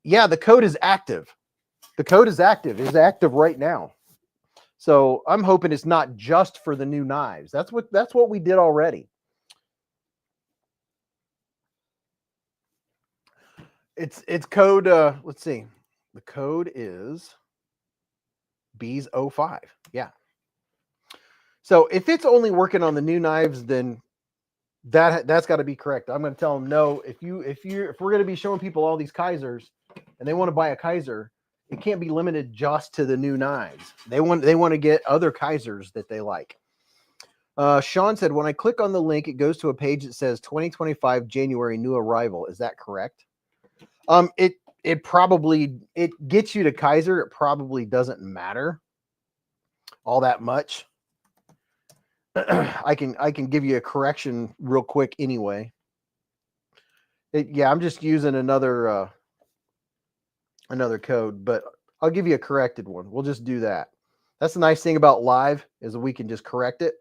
Yeah, the code is active. The code is active. It's active right now. So I'm hoping it's not just for the new knives. That's what we did already. It's code, let's see. The code is Beez 05. Yeah. So if it's only working on the new knives, then that's got to be correct. I'm going to tell them no. If we're going to be showing people all these Kizers and they want to buy a Kizer, it can't be limited just to the new knives. They want to get other Kizers that they like. Sean said, when I click on the link, it goes to a page that says 2025 January new arrival. Is that correct? It probably gets you to Kizer. It probably doesn't matter all that much. I can give you a correction real quick anyway. Yeah, I'm just using another code, but I'll give you a corrected one. We'll just do that. That's the nice thing about live is we can just correct it.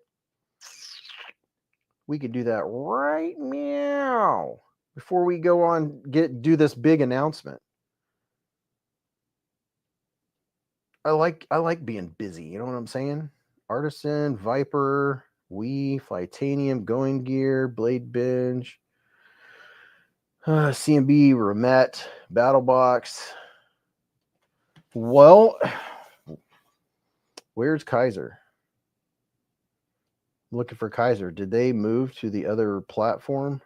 We can do that right now before we go on do this big announcement. I like being busy. You know what I'm saying? Artisan, Viper, Flytanium, Going Gear, Blade Binge, CMB, Remet, Battle Box. Well, where's Kizer? I'm looking for Kizer. Did they move to the other platform?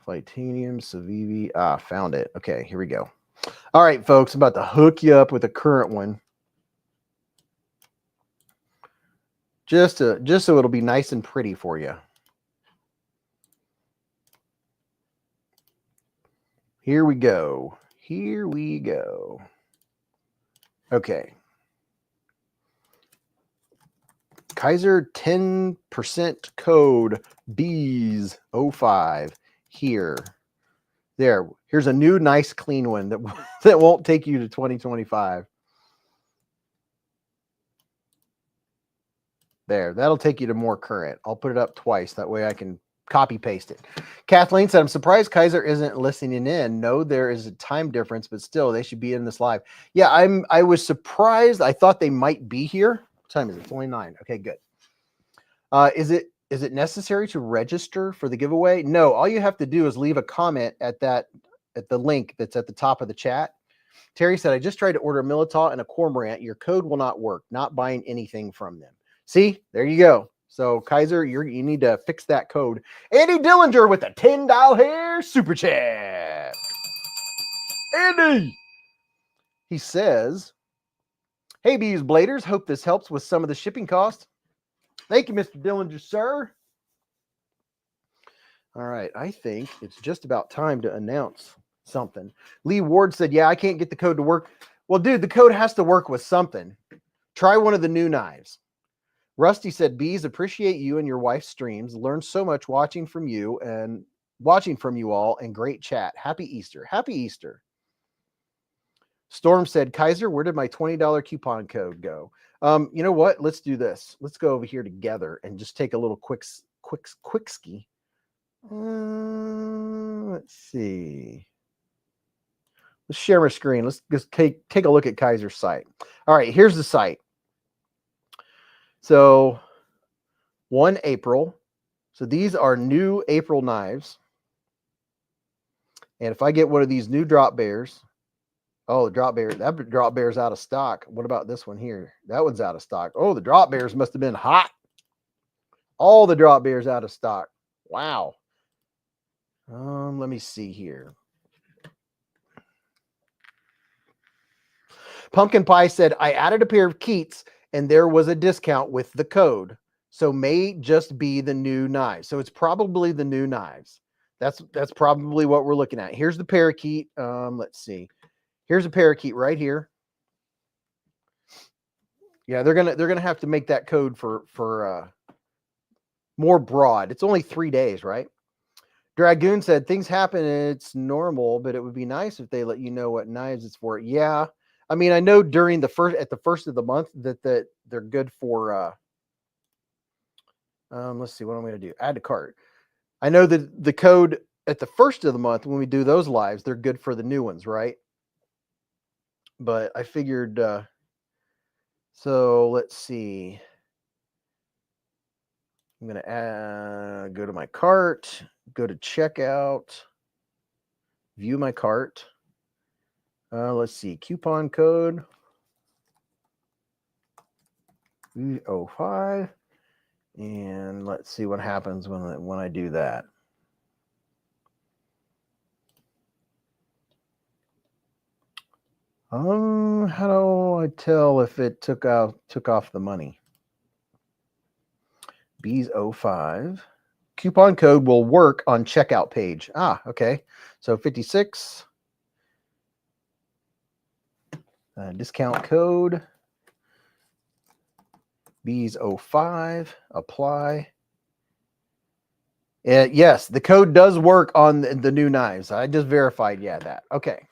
Flytanium, Civivi. Found it. Okay, here we go. All right, folks, I'm about to hook you up with a current one. Just so it'll be nice and pretty for you. Here we go. Here we go. Okay. Kizer 10% code Beez05 here. There. Here's a new nice clean one that won't take you to 2025. There. That'll take you to more current. I'll put it up twice. That way I can copy paste it. Kathleen said, I'm surprised Kizer isn't listening in. No, there is a time difference, but still they should be in this live. Yeah, I was surprised. I thought they might be here. What time is it? It's only 9. Okay, good. Is it necessary to register for the giveaway? No, all you have to do is leave a comment at the link that's at the top of the chat. Terry said, I just tried to order a Militao and a Cormorant. Your code will not work. Not buying anything from them. See, there you go. So Kizer, you need to fix that code. Andy Dillinger with a $10 hair super chat. Andy, he says, hey, beezbladers, hope this helps with some of the shipping costs. Thank you, Mr. Dillinger, sir. All right, I think it's just about time to announce something. Lee Ward said, yeah, I can't get the code to work. Well, dude, the code has to work with something. Try one of the new knives. Rusty said, Beez, appreciate you and your wife's streams. Learned so much watching from you all, and great chat. Happy Easter. Happy Easter. Storm said, Kizer, where did my $20 coupon code go? You know what? Let's do this. Let's go over here together and just take a little quick ski. Let's see. Let's share my screen. Let's just take a look at Kizer's site. All right, here's the site. So 1 April. So these are new April knives. And if I get one of these new drop bears, oh, the drop bear, that drop bear's out of stock. What about this one here? That one's out of stock. Oh, the drop bears must have been hot. All the drop bears out of stock. Wow. Let me see here. Pumpkin Pie said, I added a pair of Keats and there was a discount with the code. So may just be the new knives. So it's probably the new knives. That's probably what we're looking at. Here's the parakeet. Let's see. Here's a parakeet right here. Yeah, they're gonna have to make that code for more broad. It's only 3 days, right? Dragoon said things happen and it's normal, but it would be nice if they let you know what knives it's for. Yeah, I mean, I know during the first of the month that they're good for. Let's see what I'm going to do. Add to cart. I know that the code at the first of the month when we do those lives, they're good for the new ones, right? But I figured. So let's see. I'm going to go to my cart, go to checkout, view my cart. Let's see, coupon code 05. And let's see what happens when I do that. How do I tell if it took off the money? Beez05. Coupon code will work on checkout page. Ah, okay. So 56. Discount code. Beez05. Apply. Yes, the code does work on the new knives. I just verified, yeah, that. Okay.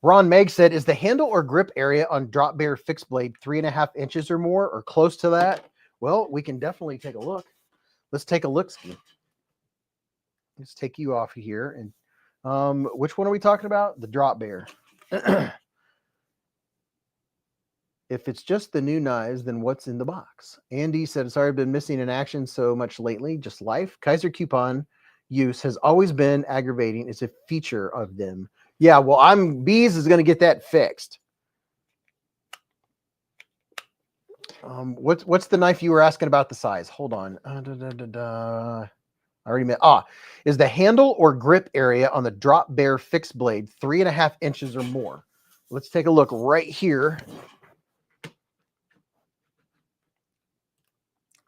Ron Meg said, is the handle or grip area on drop bear fixed blade 3.5 inches or more or close to that? Well, we can definitely take a look. Let's take a look. Let's take you off of here. And which one are we talking about? The drop bear. If it's just the new knives, then what's in the box? Andy said, sorry, I've been missing in action so much lately. Just life. Kizer coupon use has always been aggravating. It's a feature of them. Yeah, well, Beez is going to get that fixed. What's the knife you were asking about the size? Hold on. I already met. Is the handle or grip area on the drop bear fixed blade 3.5 inches or more? Let's take a look right here.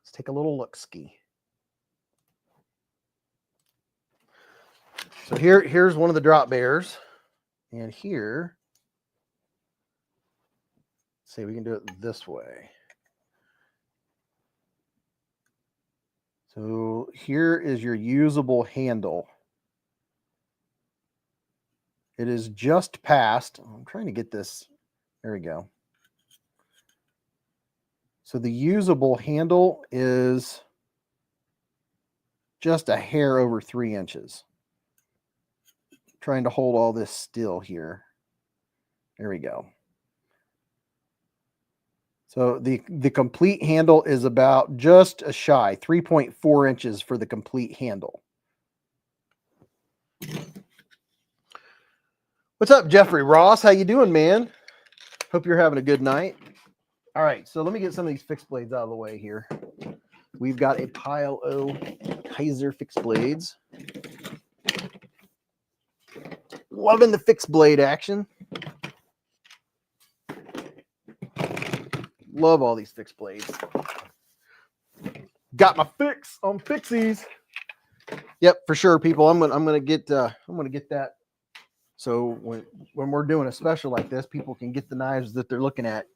Let's take a little look ski. So here's one of the drop bears. And here, let's see, we can do it this way. So here is your usable handle. It is just past. I'm trying to get this. There we go. So the usable handle is just a hair over 3 inches. Trying to hold all this still here. There we go. So the complete handle is about just a shy 3.4 inches for the complete handle. What's up, Jeffrey Ross? How you doing, man? Hope you're having a good night. All right, so let me get some of these fixed blades out of the way here. We've got a pile of Kizer fixed blades. Loving the fixed blade action. Love all these fixed blades. Got my fix on fixies. Yep, for sure, people. I'm gonna get that. So when we're doing a special like this, people can get the knives that they're looking at.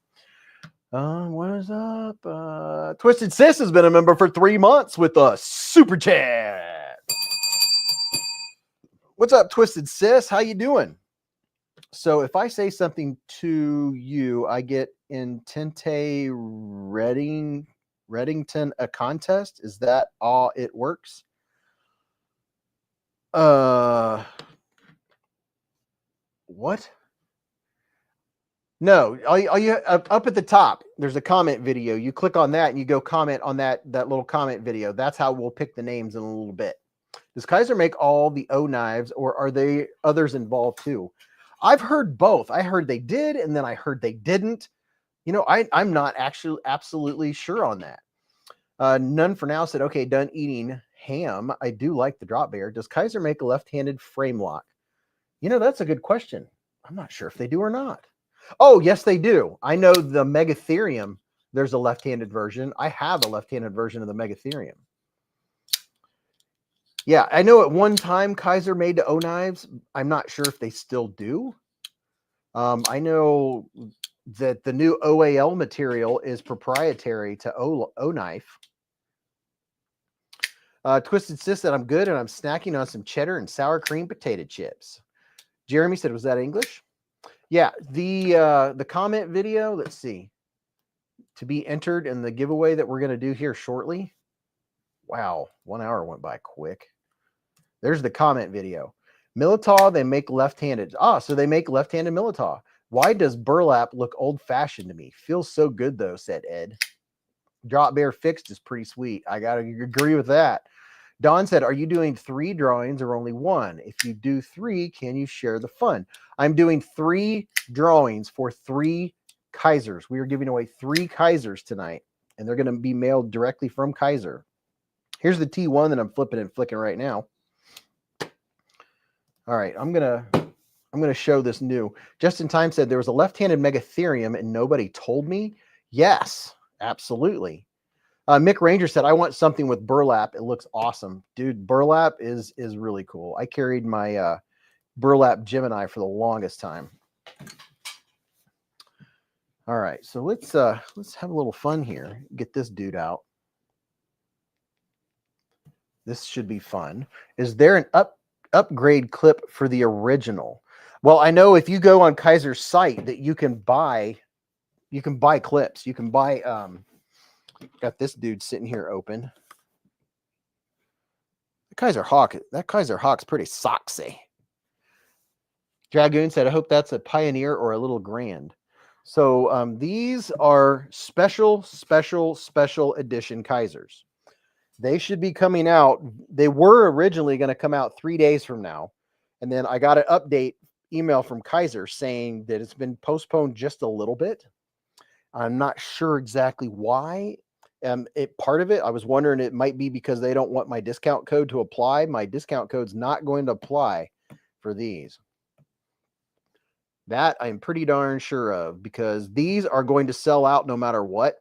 What is up? Twisted Sis has been a member for 3 months with us. Super chat. What's up, Twisted Sis? How you doing? So if I say something to you, I get Intente Reddington a contest. Is that all it works? What? No, all you up at the top, there's a comment video. You click on that and you go comment on that little comment video. That's how we'll pick the names in a little bit. Does Kizer make all the O knives, or are they others involved too? I've heard both. I heard they did, and then I heard they didn't. You know, I'm not actually absolutely sure on that. None for now said, okay, done eating ham. I do like the drop bear. Does Kizer make a left-handed frame lock? You know, that's a good question. I'm not sure if they do or not. Oh, yes, they do. I know the Megatherium, there's a left-handed version. I have a left-handed version of the Megatherium. Yeah, I know at one time Kizer made the O knives. I'm not sure if they still do. I know that the new OAL material is proprietary to O knife. Twisted Sis said, I'm good and I'm snacking on some cheddar and sour cream potato chips. Jeremy said, was that English? Yeah, the comment video, let's see, to be entered in the giveaway that we're going to do here shortly. Wow, 1 hour went by quick. There's the comment video. Militaw, they make left-handed. Ah, so they make left-handed Militaw. Why does burlap look old-fashioned to me? Feels so good, though, said Ed. Drop bear fixed is pretty sweet. I got to agree with that. Don said, are you doing 3 drawings or only 1? If you do 3, can you share the fun? I'm doing 3 drawings for 3 Kizers. We are giving away 3 Kizers tonight, and they're going to be mailed directly from Kizer. Here's the T1 that I'm flipping and flicking right now. All right, I'm gonna show this new. Just in Time said there was a left-handed Megatherium and nobody told me. Yes, absolutely. Mick Ranger said, I want something with burlap. It looks awesome. Dude, burlap is really cool. I carried my burlap Gemini for the longest time. All right, so let's have a little fun here. Get this dude out. This should be fun. Is there an upgrade clip for the original? Well, I know if you go on Kizer's site that you can buy clips. You can buy got this dude sitting here open. The Kizer Hawk, that Kizer Hawk's pretty soxy. Dragoon said, I hope that's a Pioneer or a Little Grand. So these are special edition Kizers. They should be coming out. They were originally going to come out 3 days from now. And then I got an update email from Kizer saying that it's been postponed just a little bit. I'm not sure exactly why. Part of it, I was wondering, it might be because they don't want my discount code to apply. My discount code's not going to apply for these. That I'm pretty darn sure of, because these are going to sell out no matter what.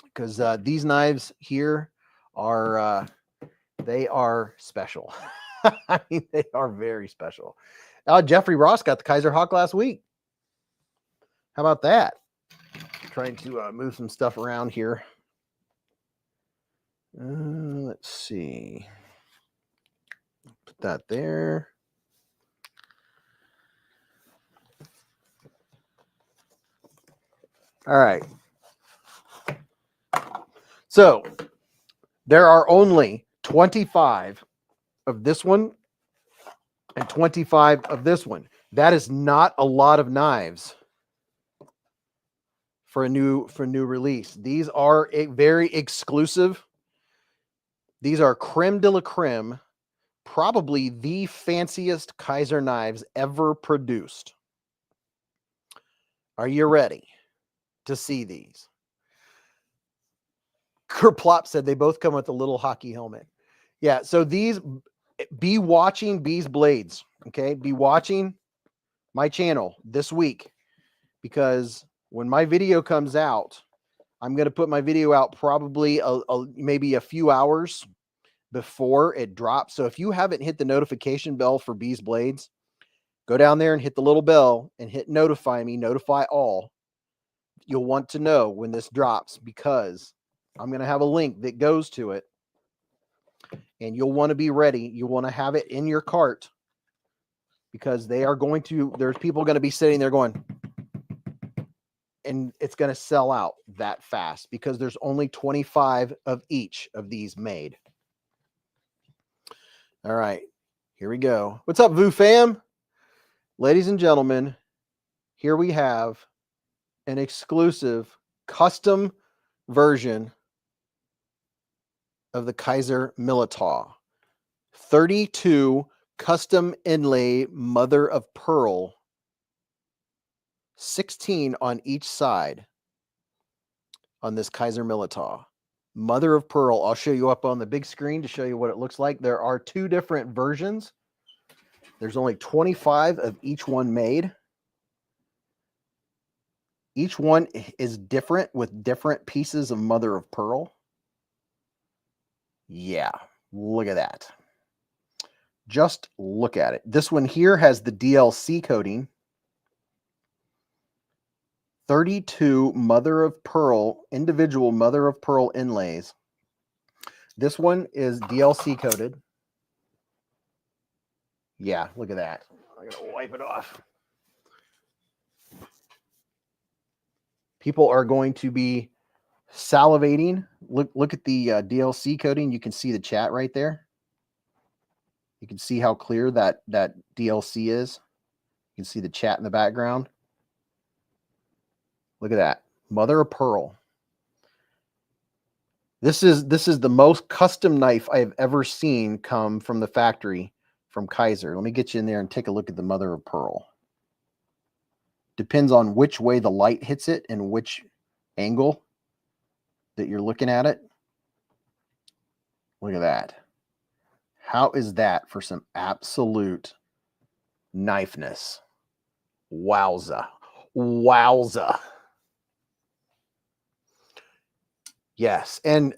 Because these knives here are they are special. I mean, they are very special. Jeffrey Ross got the Kizer Hawk last week. How about that? Trying to move some stuff around here. Let's see. Put that there. All right. So there are only 25 of this one and 25 of this one. That is not a lot of knives for new release. These are very exclusive. These are creme de la creme, probably the fanciest Kizer knives ever produced. Are you ready to see these? Kerplop said they both come with a little hockey helmet. Yeah, so these, be watching Beezblades, okay? Be watching my channel this week, because when my video comes out, I'm going to put my video out probably maybe a few hours before it drops. So if you haven't hit the notification bell for Beezblades, go down there and hit the little bell and hit notify me, notify all. You'll want to know when this drops, because I'm going to have a link that goes to it, and you'll want to be ready. You want to have it in your cart, because they are going to, there's people going to be sitting there going, and it's going to sell out that fast, because there's only 25 of each of these made. All right, here we go. What's up, Voo fam? Ladies and gentlemen, here we have an exclusive custom version of the Kizer Militaw. 32 custom inlay mother of pearl, 16 on each side on this Kizer Militaw. Mother of pearl. I'll show you up on the big screen to show you what it looks like. There are two different versions. There's only 25 of each one made. Each one is different with different pieces of mother of pearl. Yeah, look at that. Just look at it. This one here has the DLC coating. 32 mother of pearl, individual mother of pearl inlays. This one is DLC coated. Yeah, look at that. I'm going to wipe it off. People are going to be salivating. Look at the DLC coating. You can see the chat right there. You can see how clear that DLC is. You can see the chat in the background. Look at that. Mother of pearl. This is the most custom knife I have ever seen come from the factory from Kizer. Let me get you in there and take a look at the mother of pearl. Depends on which way the light hits it and which angle that you're looking at it. Look at that. How is that for some absolute knifeness? Wowza. Wowza. Yes, and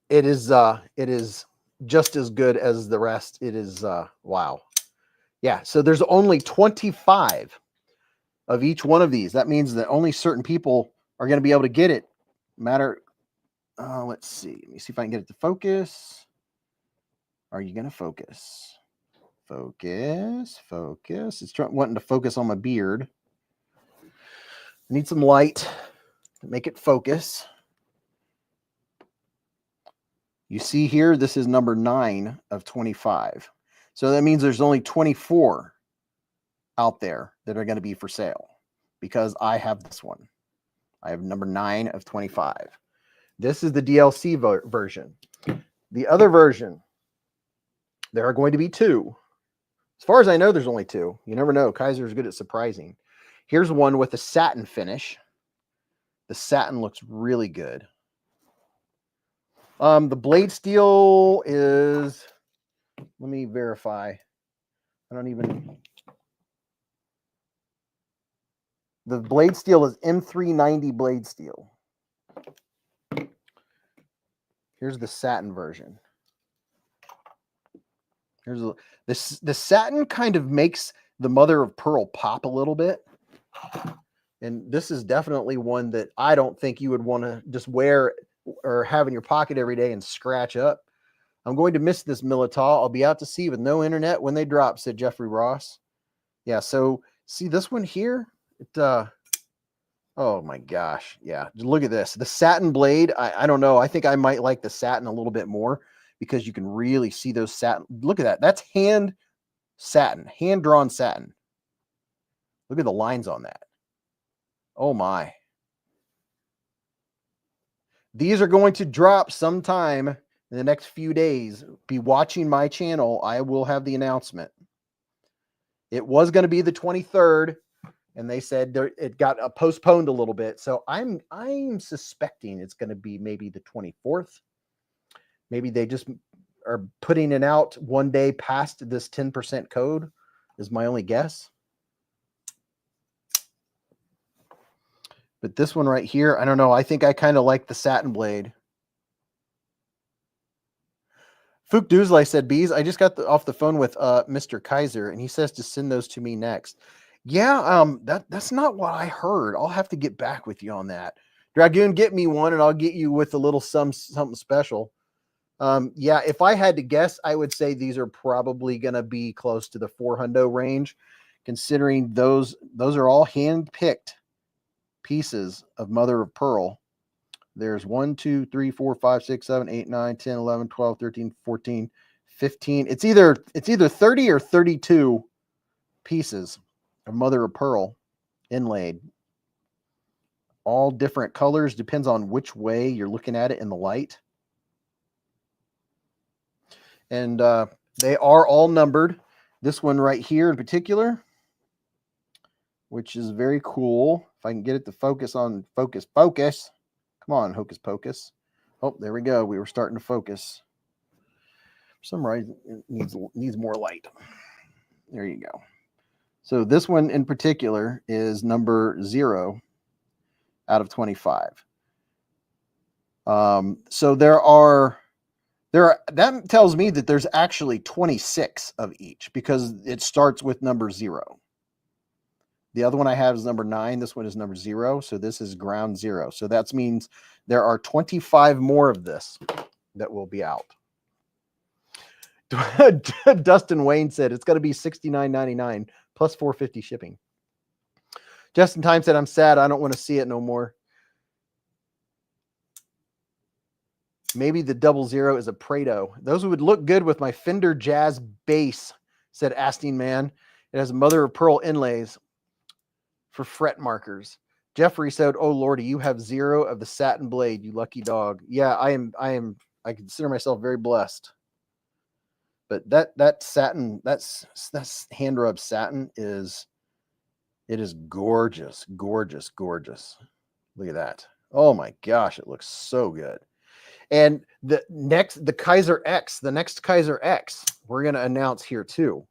it is just as good as the rest. It is wow. Yeah, so there's only 25 of each one of these. That means that only certain people are going to be able to get it. Let's see. Let me see if I can get it to focus. Are you going to focus? Focus, focus. It's wanting to focus on my beard. I need some light to make it focus. You see here, this is number 9 of 25. So that means there's only 24 out there that are going to be for sale, because I have this one. I have number 9 of 25. This is the DLC version. The other version, there are going to be 2. As far as I know, there's only 2. You never know. Kizer is good at surprising. Here's one with a satin finish. The satin looks really good. The blade steel is, let me verify. The blade steel is M390 blade steel. Here's the satin version. Here's the satin kind of makes the mother of pearl pop a little bit. And this is definitely one that I don't think you would want to just wear or have in your pocket every day and scratch up. I'm going to miss this Militaw. I'll be out to sea with no internet when they drop, said Jeffrey Ross. Yeah, so see this one here? Oh my gosh. Yeah, look at this. The satin blade, I don't know. I think I might like the satin a little bit more because you can really see those satin. Look at that. That's hand satin, hand-drawn satin. Look at the lines on that. Oh my. These are going to drop sometime in the next few days. Be watching my channel. I will have the announcement. It was going to be the 23rd, and they said it got postponed a little bit. So I'm suspecting it's going to be maybe the 24th. Maybe they just are putting it out one day past this 10% code is my only guess. But this one right here, I don't know. I think I kind of like the satin blade. Fook Duzley said, Beez, I just got off the phone with Mr. Kizer, and he says to send those to me next. Yeah, that's not what I heard. I'll have to get back with you on that. Dragoon, get me one, and I'll get you with a little something special. Yeah, if I had to guess, I would say these are probably going to be close to the $400 range, considering those are all hand-picked pieces of mother of pearl. There's 1, 2, 3, 4, 5, 6, 7, 8, 9, 10, 11, 12, 13, 14, 15. It's either 30 or 32 pieces of mother of pearl inlaid. All different colors, depends on which way you're looking at it in the light. And they are all numbered. This one right here in particular, which is very cool. If I can get it to focus on focus. Come on, hocus pocus. Oh, there we go. We were starting to focus. For some reason, it needs more light. There you go. So this one in particular is number 0 out of 25. So that tells me that there's actually 26 of each because it starts with number 0. The other one I have is number 9. This one is number 0. So this is ground 0. So that means there are 25 more of this that will be out. Dustin Wayne said it's going to be $69.99 plus $4.50 shipping. Justin Time said, I'm sad. I don't want to see it no more. Maybe the 00 is a Prado. Those would look good with my Fender Jazz bass, said Asting Man. It has mother of pearl inlays for fret markers. Jeffrey said, oh Lordy, you have 0 of the satin blade, you lucky dog. Yeah, I consider myself very blessed. But that satin, that's hand rubbed satin it is gorgeous, gorgeous, gorgeous. Look at that. Oh my gosh, it looks so good. And the Kizer X, the next Kizer X, we're going to announce here too.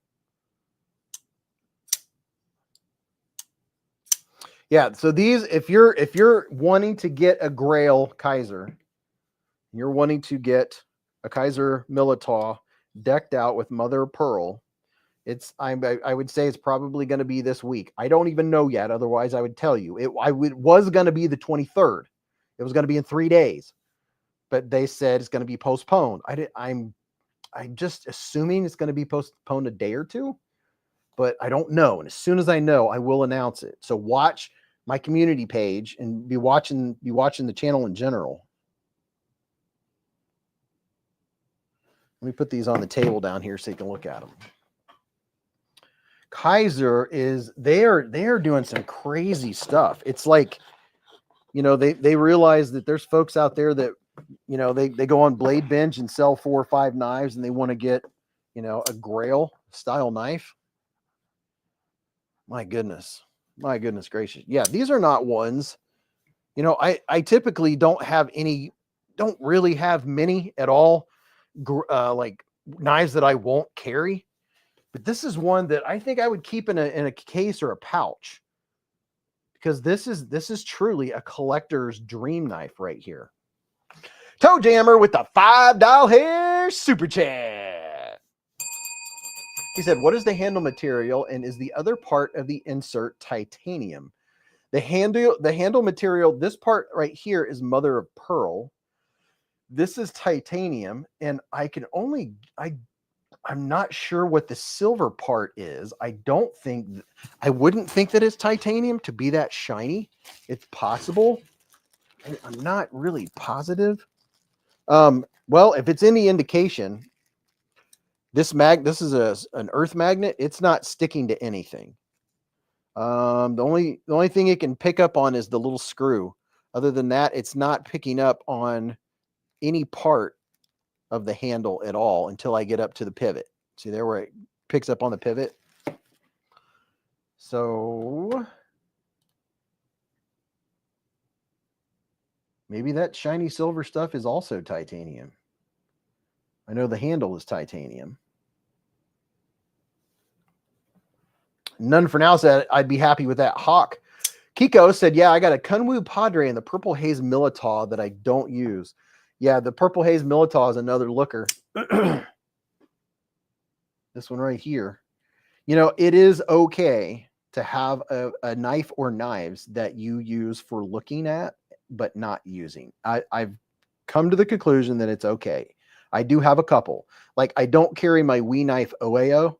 Yeah, so these, if you're wanting to get a Grail Kizer, you're wanting to get a Kizer Militaw decked out with mother of pearl, I would say it's probably going to be this week. I don't even know yet. Otherwise, I would tell you. It was going to be the 23rd. It was going to be in 3 days, but they said it's going to be postponed. I'm just assuming it's going to be postponed a day or two, but I don't know. And as soon as I know, I will announce it. So watch my community page and be watching the channel in general. Let me put these on the table down here so you can look at them. Kizer they are doing some crazy stuff. It's like, they realize that there's folks out there that, they go on Blade Bench and sell 4 or 5 knives and they want to get, a Grail style knife. My goodness gracious. Yeah, these are not ones, I typically don't really have many at all, like knives that I won't carry. But this is one that I think I would keep in a case or a pouch, because this is truly a collector's dream knife right here. Toe Jammer with the $5 hair super chat. He said, what is the handle material and is the other part of the insert titanium? The handle material, this part right here is mother of pearl. This is titanium, and I'm not sure what the silver part is. I wouldn't think that it's titanium to be that shiny. It's possible. I'm not really positive. Well, if it's any indication, this is an earth magnet. It's not sticking to anything. The only thing it can pick up on is the little screw. Other than that, it's not picking up on any part of the handle at all until I get up to the pivot. See there where it picks up on the pivot? So maybe that shiny silver stuff is also titanium. I know the handle is titanium. None for now said I'd be happy with that. Hawk. Kiko said, yeah, I got a Kunwu Padre and the Purple Haze Militaw that I don't use. Yeah, the Purple Haze Militaw is another looker. This one right here. You know, it is okay to have a knife or knives that you use for looking at, but not using. I've come to the conclusion that it's okay. I do have a couple. Like, I don't carry my Wee Knife OAO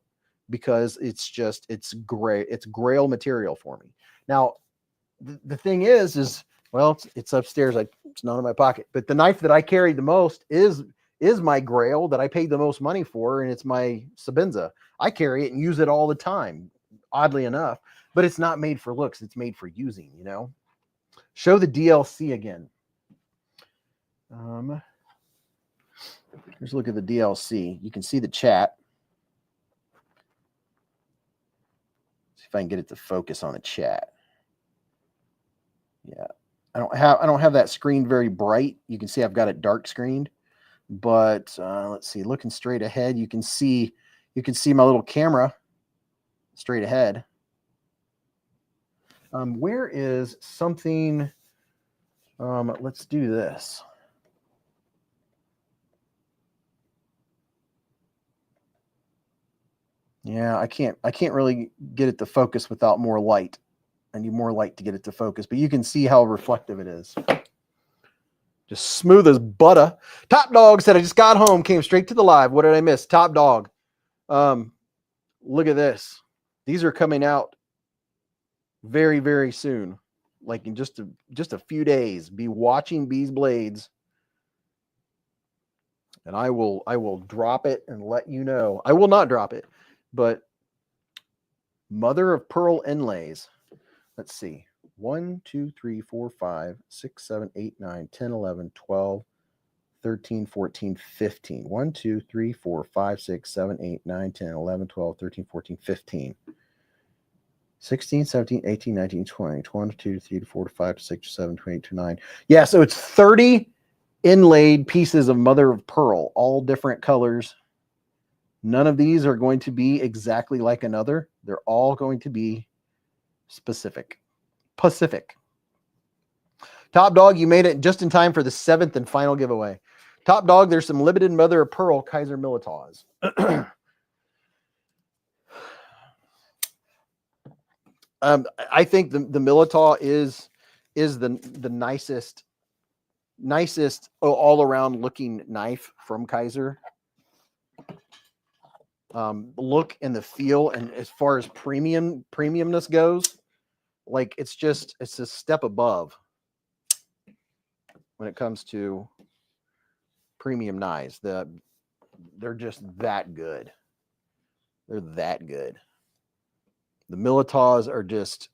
because it's grail material for me. Now, the thing is well, it's upstairs. It's not in my pocket. But the knife that I carry the most is my grail that I paid the most money for, and it's my Sabenza. I carry it and use it all the time, oddly enough. But it's not made for looks. It's made for using, you know. Show the DLC again. Here's a look at the DLC. You can see the chat. See if I can get it to focus on the chat. Yeah, I don't have that screen very bright. You can see I've got it dark screened, but let's see. Looking straight ahead, you can see my little camera straight ahead. Where is something? Let's do this. Yeah, I can't really get it to focus without more light. I need more light to get it to focus, but you can see how reflective it is. Just smooth as butter. Top Dog said, I just got home, came straight to the live. What did I miss? Top Dog. Look at this. These are coming out very, very soon. Like in just a few days. Be watching beezblades. And I will drop it and let you know. I will not drop it, but mother of pearl inlays. Let's see. 1, 2, 3, 4, 5, 6, 7, 8, 9, 10, 11, 12, 13, 14, 15. 1, 2, 3, 4, 5, 6, 7, 8, 9, 10, 11, 12, 13, 14, 15. 16, 17, 18, 19, 20, 22, 3, 4, 5, 6, 7, 28, 29. Yeah, so it's 30 inlaid pieces of mother of pearl, all different colors. None of these are going to be exactly like another. They're all going to be Pacific. Top Dog, you made it just in time for the 7th and final giveaway. Top Dog, there's some limited mother of pearl Kizer Militaws. I think the Militaw is the nicest all around looking knife from Kizer. Look and the feel, and as far as premiumness goes, like it's a step above when it comes to premium knives. They're just that good. They're that good. The Militaws are just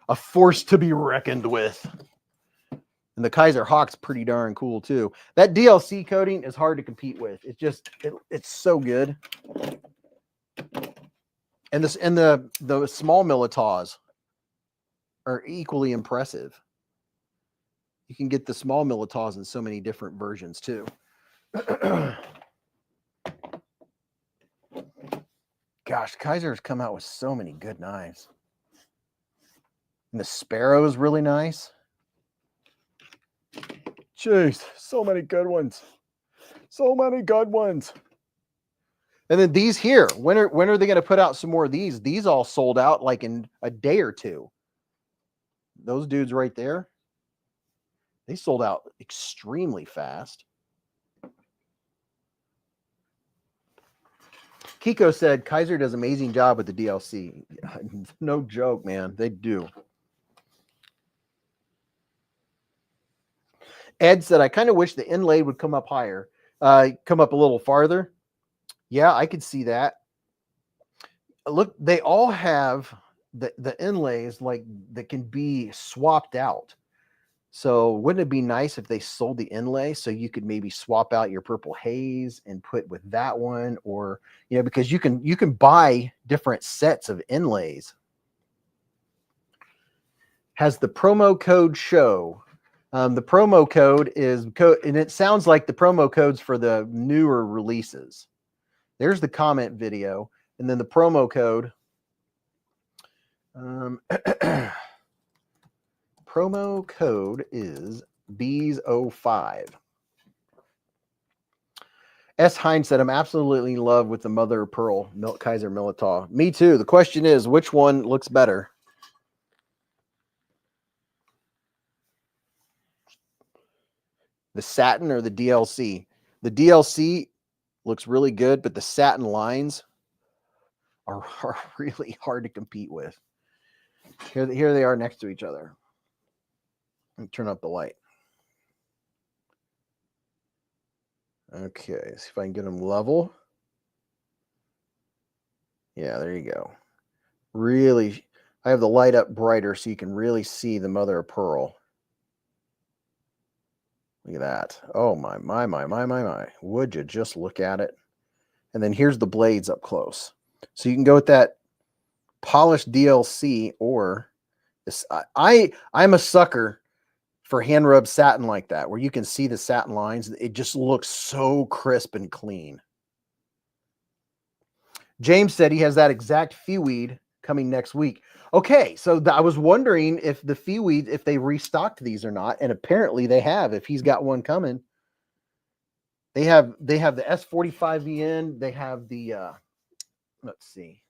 a force to be reckoned with. And the Kizer Hawk's pretty darn cool too. That DLC coating is hard to compete with. It's so good. And the small Militaws are equally impressive. You can get the small Militaws in so many different versions too. Gosh, Kizer's come out with so many good knives. And the Sparrow is really nice. Jeez, so many good ones. So many good ones. And then these here, when are they going to put out some more of these? These all sold out like in a day or two. Those dudes right there, they sold out extremely fast. Kiko said Kizer does an amazing job with the DLC. No joke, man. They do. Ed said, I kind of wish the inlay would come up higher, come up a little farther. Yeah, I could see that. Look, they all have the inlays like that can be swapped out. So wouldn't it be nice if they sold the inlay so you could maybe swap out your purple haze and put with that one, or because you can buy different sets of inlays. Has the promo code show? The promo code is and it sounds like the promo codes for the newer releases. There's the comment video, and then the promo code. Promo code is Beez05. S. Hines said, I'm absolutely in love with the mother of pearl Kizer Militaw. Me too. The question is, which one looks better? The satin or the DLC? The DLC looks really good, but the satin lines are really hard to compete with. Here they are next to each other. Let me turn up the light. Okay, see if I can get them level. Yeah, there you go. Really, I have the light up brighter so you can really see the mother of pearl. Look at that. Oh, my. Would you just look at it? And then here's the blades up close. So you can go with that polished DLC, or this. I'm a sucker for hand rub satin like that, where you can see the satin lines. It just looks so crisp and clean. James said he has that exact Feeweed coming next week. Okay, so I was wondering if the Feeweed, if they restocked these or not, and apparently they have. If he's got one coming, they have the S45VN. They have the let's see.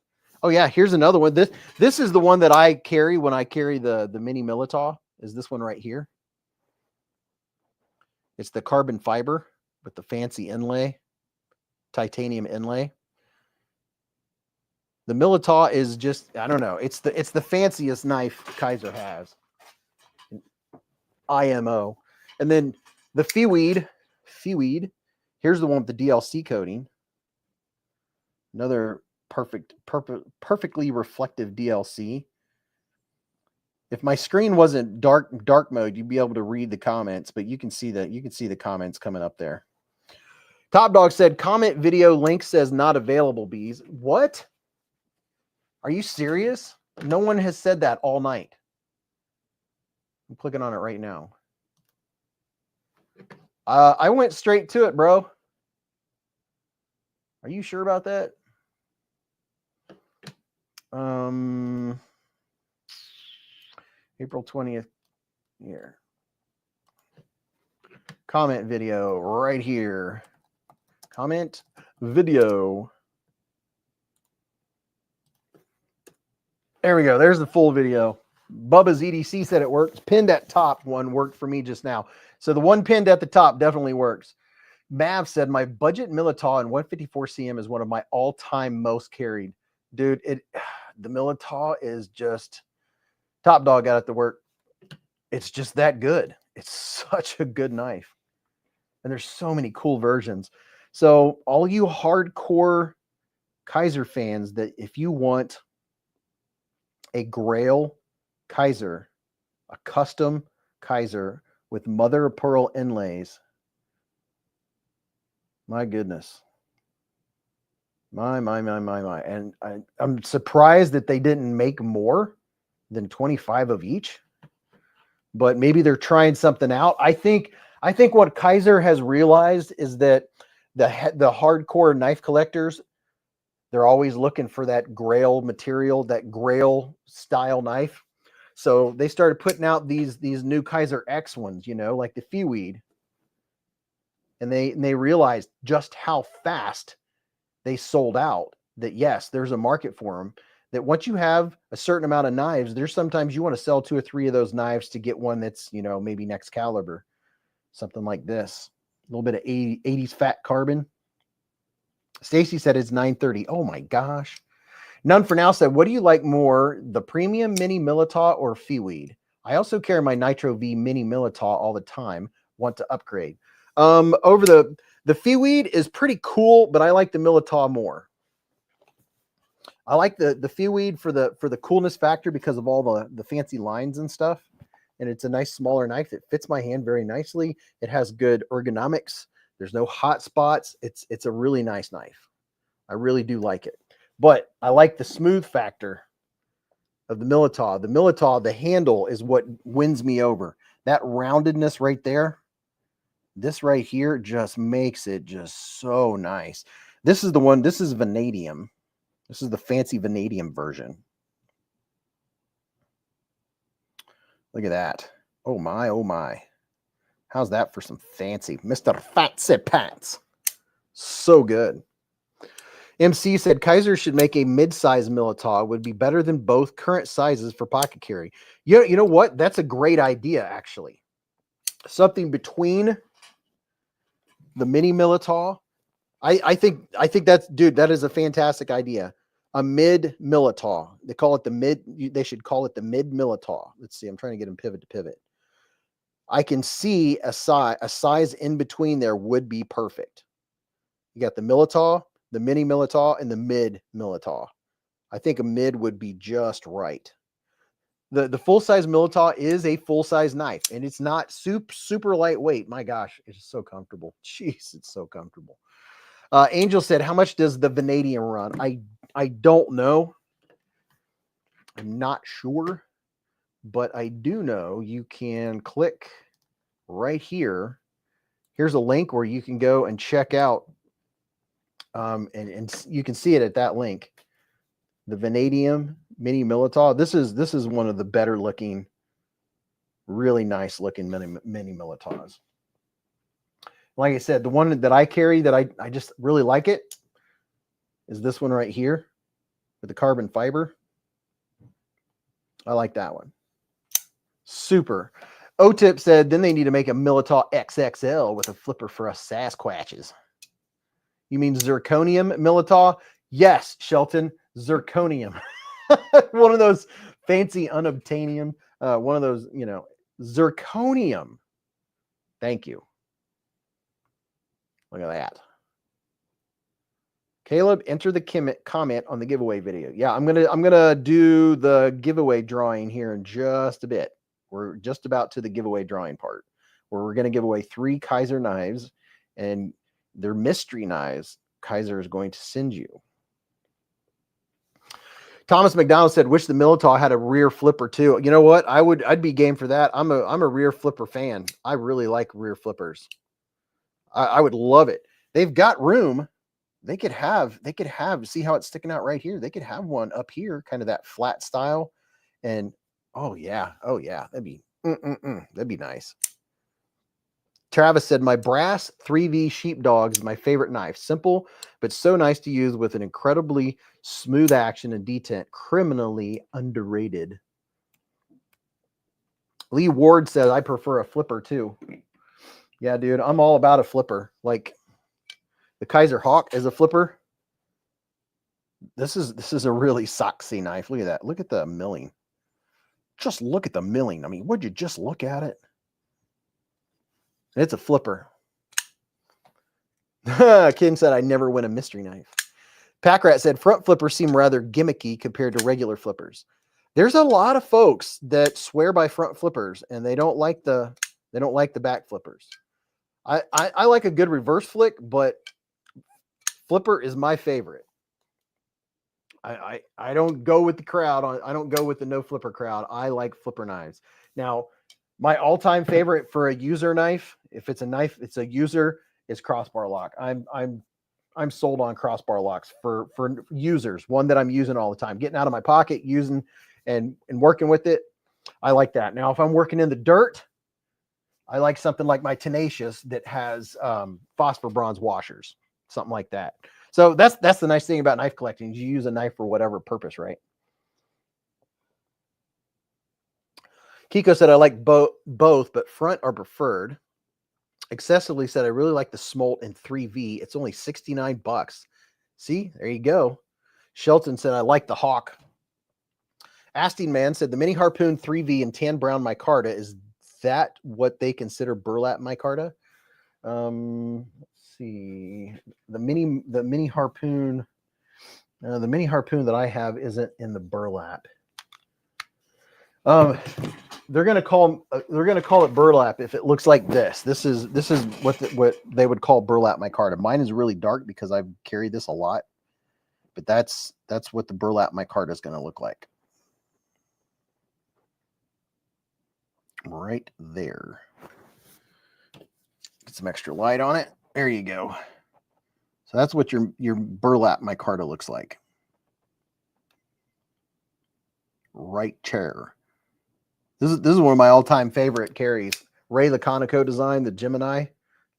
Oh yeah, here's another one. This is the one that I carry when I carry the mini Militaw. Is this one right here? It's the carbon fiber with the fancy inlay, titanium inlay. The Militaw is just, I don't know. It's the fanciest knife Kizer has. IMO. And then the Feeweed. Here's the one with the DLC coating. Another perfectly reflective DLC. If my screen wasn't dark mode, you'd be able to read the comments, but you can see the comments coming up there. Top Dog said, comment video link says not available, Beez. What? Are you serious? No one has said that all night. I'm clicking on it right now. I went straight to it, bro. Are you sure about that? April 20th here. Comment video right here. Comment video. There we go. There's the full video. Bubba's EDC said it works. Pinned at top one worked for me just now. So the one pinned at the top definitely works. Mav said, my budget Militaw and 154 CM is one of my all-time most carried. Dude, the Militaw is just, Top Dog got it to work. It's just that good. It's such a good knife. And there's so many cool versions. So all you hardcore Kizer fans, that if you want a Grail Kizer, a custom Kizer with mother of pearl inlays, my goodness. My. And I'm surprised that they didn't make more than 25 of each, but maybe they're trying something out. I think what Kizer has realized is that the hardcore knife collectors, they're always looking for that Grail material, that Grail style knife. So they started putting out these new Kizer X ones, like the Feeweed. And they realized just how fast they sold out, that yes, there's a market for them, that once you have a certain amount of knives, there's sometimes you want to sell 2 or 3 of those knives to get one that's, you know, maybe next caliber, something like this. A little bit of 80s fat carbon. Stacy said it's 930. Oh my gosh. None for now said, what do you like more, the premium mini Militaw or Feeweed? I also carry my Nitro V mini Militaw all the time. Want to upgrade. Over the Feeweed is pretty cool, but I like the Militaw more. I like the Feeweed for the coolness factor because of all the fancy lines and stuff. And it's a nice smaller knife. It fits my hand very nicely. It has good ergonomics. There's no hot spots. It's a really nice knife. I really do like it. But I like the smooth factor of the Militaw. The Militaw, the handle is what wins me over. That roundedness right there, this right here just makes it just so nice. This is the one, this is vanadium. This is the fancy vanadium version. Look at that. Oh my, oh my. How's that for some fancy Mr. Fancy Pants? So good. MC said Kizer should make a mid-size Militaw. Would be better than both current sizes for pocket carry. You know what? That's a great idea, actually. Something between the mini Militaw. I think that's, dude, that is a fantastic idea. A mid Militaw. They call it the mid. They should call it the mid Militaw. Let's see. I'm trying to get them pivot to pivot. I can see a size in between there would be perfect. You got the Militaw, the mini Militaw, and the mid Militaw. I think a mid would be just right. The full-size Militaw is a full-size knife, and it's not super lightweight. My gosh, it's so comfortable. Jeez, it's so comfortable. Angel said, how much does the vanadium run? I don't know. I'm not sure, but I do know you can click right here. Here's a link where you can go and check out, and you can see it at that link. The vanadium mini Militaw. This is one of the better looking, really nice looking mini Militaws. Like I said, the one that I carry that I just really like it is this one right here with the carbon fiber. I like that one. Super. O-Tip said, then they need to make a Militaw XXL with a flipper for us Sasquatches. You mean zirconium Militaw? Yes, Shelton, zirconium. One of those fancy unobtainium, one of those, you know, zirconium. Thank you. Look at that. Caleb, enter the comment on the giveaway video. Yeah, I'm gonna do the giveaway drawing here in just a bit. We're just about to the giveaway drawing part, where we're gonna give away 3 Kizer knives, and they're mystery knives Kizer is going to send you. Thomas McDonald said, wish the Militaw had a rear flipper too. You know what? I'd be game for that. I'm a rear flipper fan. I really like rear flippers. I would love it. They've got room. They could have, see how it's sticking out right here. They could have one up here, kind of that flat style. And oh yeah. That'd be nice. Travis said, my brass 3V sheepdog is my favorite knife. Simple, but so nice to use with an incredibly smooth action and detent. Criminally underrated. Lee Ward said, I prefer a flipper too. Yeah, dude, I'm all about a flipper. Like the Kizer Hawk as a flipper. This is a really sexy knife. Look at that. Look at the milling. Just look at the milling. I mean, would you just look at it? It's a flipper. Kim said, I never win a mystery knife. Packrat said, front flippers seem rather gimmicky compared to regular flippers. There's a lot of folks that swear by front flippers, and they don't like the back flippers. I like a good reverse flick, but flipper is my favorite. I don't go with the crowd. I don't go with the no flipper crowd. I like flipper knives. Now, my all-time favorite for a user knife, if it's a knife, it's a user, is crossbar lock. I'm sold on crossbar locks for users. One that I'm using all the time, getting out of my pocket, using and working with it. I like that. Now, if I'm working in the dirt, I like something like my Tenacious that has phosphor bronze washers, something like that. So that's the nice thing about knife collecting. You use a knife for whatever purpose, right? Kiko said, I like both, but front are preferred. Excessively said, I really like the Smolt in 3V. It's only 69 bucks. See, there you go. Shelton said, I like the Hawk. Asting Man said, the Mini Harpoon 3V and tan brown micarta, is that what they consider burlap micarta? Let's see. The mini harpoon that I have isn't in the burlap. They're gonna call it burlap if it looks like this. This is what they would call burlap micarta. Mine is really dark because I've carried this a lot, but that's what the burlap micarta is going to look like. Right there. Get some extra light on it. There you go. So that's what your burlap micarta looks like. Right chair. This is one of my all-time favorite carries. Ray Laconico design, the Gemini.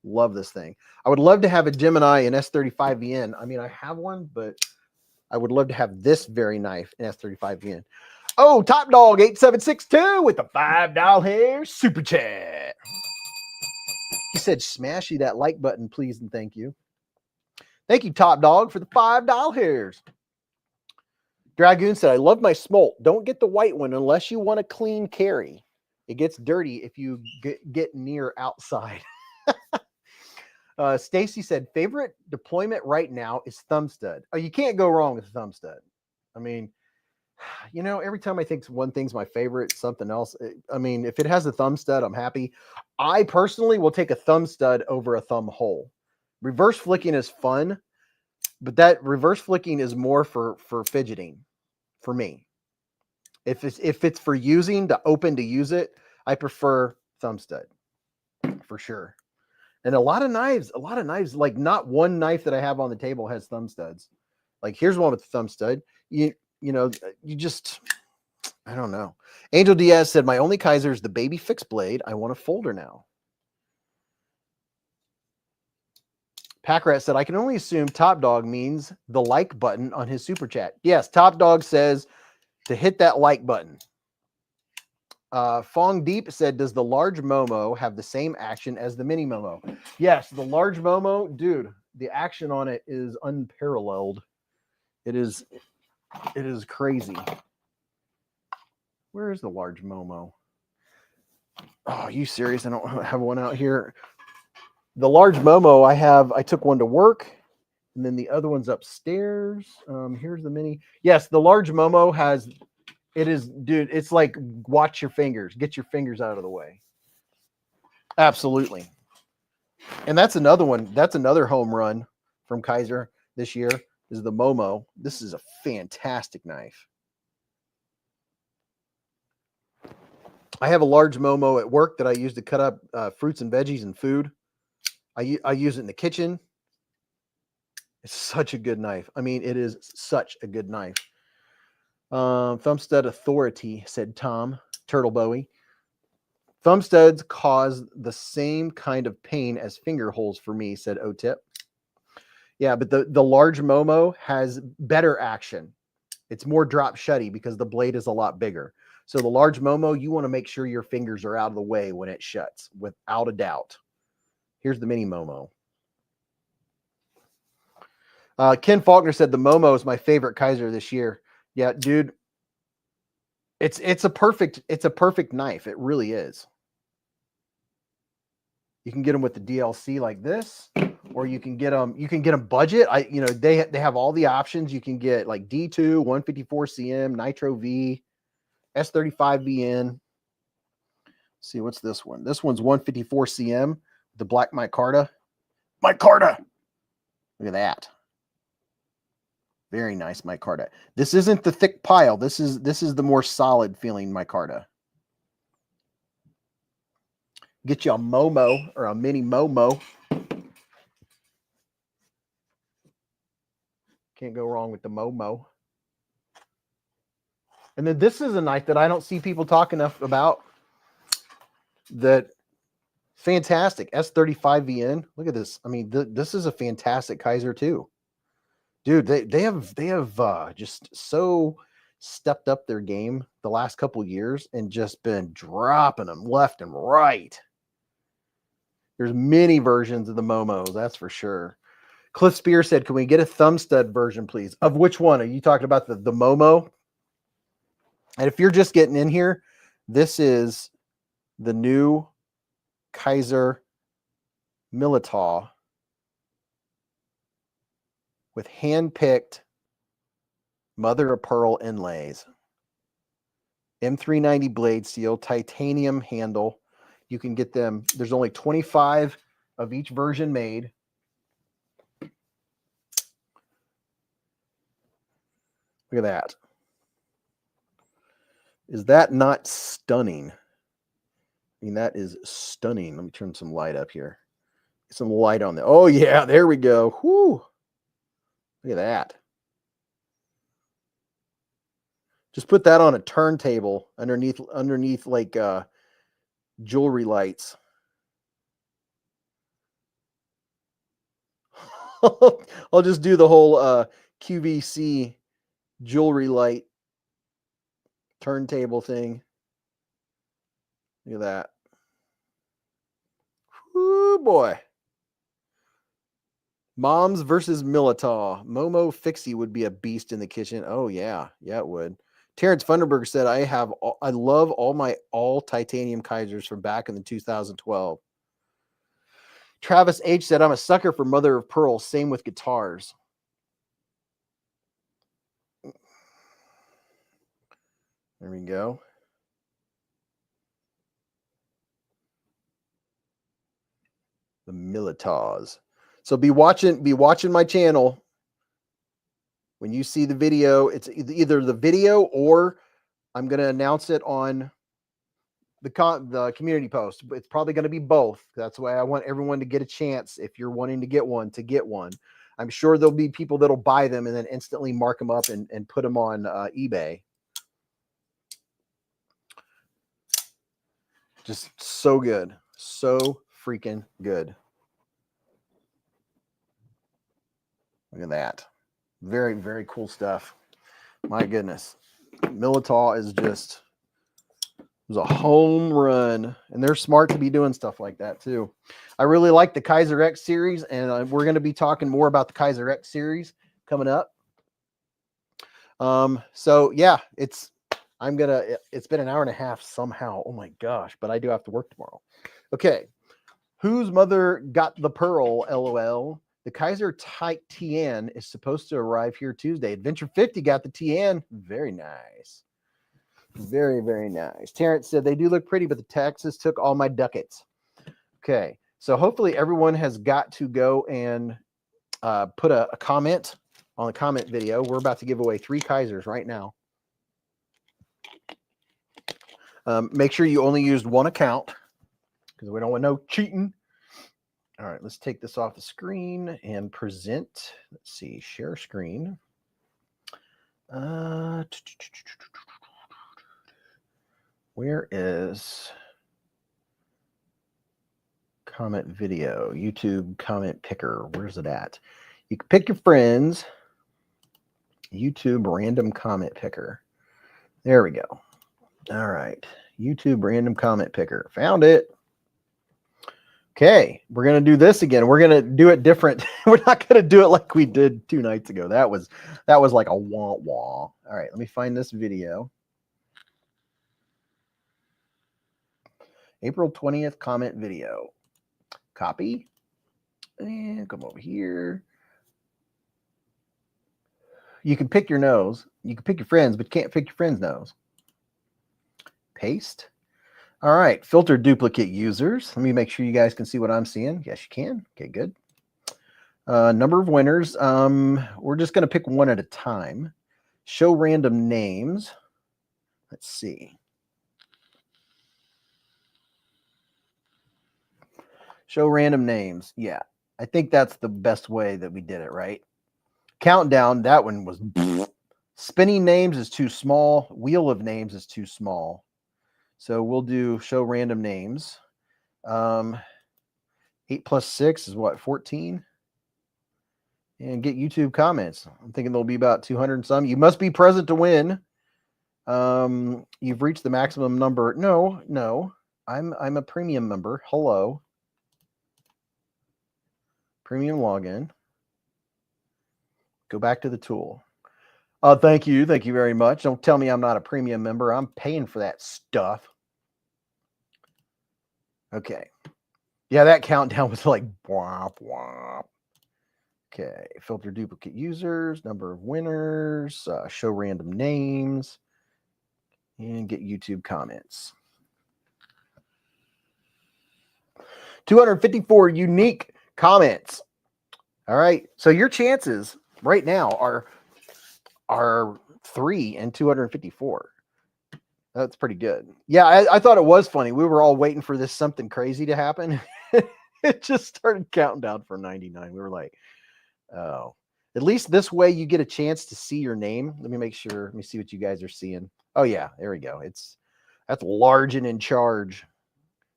Love this thing. I would love to have a Gemini in S35VN. I mean, I have one, but I would love to have this very knife in S35VN. Oh, Top Dog 8762 with the $5 super chat. He said, smashy that like button, please, and thank you. Thank you, Top Dog, for the $5. Dragoon said, I love my Smolt. Don't get the white one unless you want a clean carry. It gets dirty if you get near outside. Stacy said, favorite deployment right now is thumb stud. Oh, you can't go wrong with a thumb stud. I mean, you know, every time I think one thing's my favorite, something else. I mean, if it has a thumb stud, I'm happy. I personally will take a thumb stud over a thumb hole. Reverse flicking is fun, but that reverse flicking is more for fidgeting for me. If it's for using to open to use it, I prefer thumb stud for sure. And a lot of knives, like not one knife that I have on the table has thumb studs. Like here's one with the thumb stud. You know, you just, I don't know. Angel Diaz said, my only Kizer is the baby fixed blade. I want a folder now. Packrat said, I can only assume Top Dog means the like button on his super chat. Yes, Top Dog says to hit that like button. Fong Deep said, does the large Momo have the same action as the mini Momo? Yes, the large Momo, dude, the action on it is unparalleled. It is crazy. Where is the large Momo? Oh, are you serious? I don't have one out here. The large Momo I took one to work, and then the other one's upstairs. Here's the mini. Yes, the large Momo has, it is, dude, it's like, watch your fingers. Get your fingers out of the way. Absolutely. And that's another one. That's another home run from Kizer this year is the Momo. This is a fantastic knife. I have a large Momo at work that I use to cut up fruits and veggies and food. I use it in the kitchen. It's such a good knife. I mean, it is such a good knife. Thumb stud authority, said Tom Turtle Bowie. Thumb studs cause the same kind of pain as finger holes for me, said O-Tip. Yeah, but the large Momo has better action. It's more drop shutty because the blade is a lot bigger. So the large Momo, you want to make sure your fingers are out of the way when it shuts, without a doubt. Here's the mini Momo. Ken Faulkner said the Momo is my favorite Kizer this year. Yeah, dude, it's a perfect knife. It really is. You can get them with the DLC like this, or you can get them budget. They have all the options. You can get like D2, 154 CM, Nitro V, S35VN. Let's see, what's this one? This one's 154 CM, the black micarta. Micarta. Look at that. Very nice micarta. This isn't the thick pile. This is the more solid feeling micarta. Get you a Momo or a mini Momo. Can't go wrong with the Momo. And then this is a knife that I don't see people talk enough about. That fantastic S35VN. Look at this. I mean, this is a fantastic Kizer too. Dude, they have just so stepped up their game the last couple years and just been dropping them left and right. There's many versions of the Momos, that's for sure. Cliff Spear said, can we get a thumb stud version, please? Of which one? Are you talking about the Momo? And if you're just getting in here, this is the new Kizer Militaw with hand-picked mother of pearl inlays. M390 blade steel, titanium handle. You can get them. There's only 25 of each version made. Look at that. Is that not stunning? I mean, that is stunning. Let me turn some light up here. Get some light on there. Oh, yeah, there we go. Whoo. Look at that. Just put that on a turntable underneath like jewelry lights. I'll just do the whole QVC jewelry light turntable thing. Look at that. Whoo, boy. Moms versus Militaw. Momo Fixie would be a beast in the kitchen. Oh, yeah. Yeah, it would. Terrence Funderburg said, I love all my titanium Kizers from back in the 2012. Travis H said, I'm a sucker for mother of pearl. Same with guitars. There we go. The Militaws. So be watching my channel. When you see the video, it's either the video or I'm going to announce it on the community post. It's probably going to be both. That's why I want everyone to get a chance. If you're wanting to get one, I'm sure there'll be people that'll buy them and then instantly mark them up and put them on eBay. Just so good. So freaking good. Look at that. Very, very cool stuff. My goodness. Militaw is just, it was a home run. And they're smart to be doing stuff like that too. I really like the Kizer X series, and we're going to be talking more about the Kizer X series coming up. So yeah, it's been an hour and a half somehow. Oh my gosh, but I do have to work tomorrow. Okay. Whose mother got the pearl? LOL. The Kizer Type TN is supposed to arrive here Tuesday. Adventure 50 got the TN. Very nice. Very, very nice. Terrence said, they do look pretty, but the taxes took all my ducats. Okay. So hopefully everyone has got to go and put a comment on the comment video. We're about to give away 3 Kizers right now. Make sure you only used one account because we don't want no cheating. All right, let's take this off the screen and present. Let's see, share screen. Where is comment video? YouTube comment picker. Where's it at? You can pick your friends. YouTube random comment picker. There we go. All right, YouTube random comment picker. Found it. Okay, we're going to do this again. We're going to do it different. We're not going to do it like we did 2 nights ago. That was like a wah-wah. All right, let me find this video. April 20th comment video. Copy. And come over here. You can pick your nose. You can pick your friends, but you can't pick your friend's nose. Paste. All right, filter duplicate users. Let me make sure you guys can see what I'm seeing. Yes, you can. Okay, good. Number of winners. We're just going to pick one at a time. Show random names. Let's see. Show random names. Yeah, I think that's the best way that we did it, right? Countdown, that one was spinning names is too small. Wheel of names is too small. So we'll do show random names. 8 plus 6 is what, 14? and get YouTube comments. I'm thinking there'll be about 200 and some. You must be present to win. You've reached the maximum number. No. I'm a premium member. Hello. Premium login. Go back to the tool. Thank you. Thank you very much. Don't tell me I'm not a premium member. I'm paying for that stuff. Okay. Yeah, that countdown was like womp womp. Okay. Filter duplicate users, number of winners, show random names, and get YouTube comments. 254 unique comments. All right. So your chances right now are 3 and 254. That's pretty good. Yeah, I thought it was funny. We were all waiting for this something crazy to happen. It just started counting down for 99. We were like, oh, at least this way you get a chance to see your name. Let me make sure. Let me see what you guys are seeing. Oh yeah, there we go. That's large and in charge.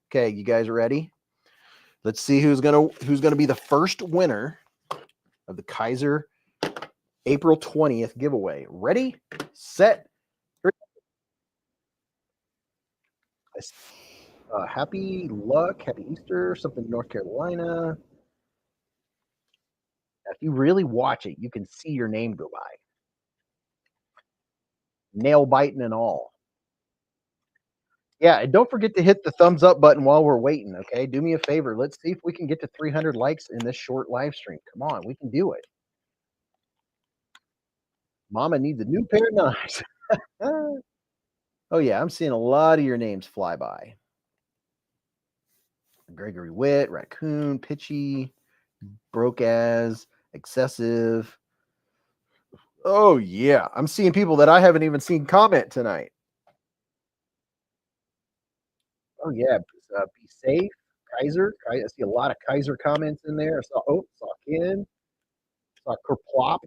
Okay, you guys are ready? Let's see who's gonna be the first winner of the Kizer April 20th giveaway. Ready, set, happy luck, happy Easter, something North Carolina. If you really watch it, you can see your name go by. Nail biting and all. Yeah, and don't forget to hit the thumbs up button while we're waiting, okay? Do me a favor. Let's see if we can get to 300 likes in this short live stream. Come on, we can do it. Mama needs a new pair of knives. Oh, yeah, I'm seeing a lot of your names fly by. Gregory Witt, Raccoon, Pitchy, Broke As, Excessive. Oh, yeah. I'm seeing people that I haven't even seen comment tonight. Oh, yeah. Be safe. Kizer. I see a lot of Kizer comments in there. I saw Ken. Saw Kerplop.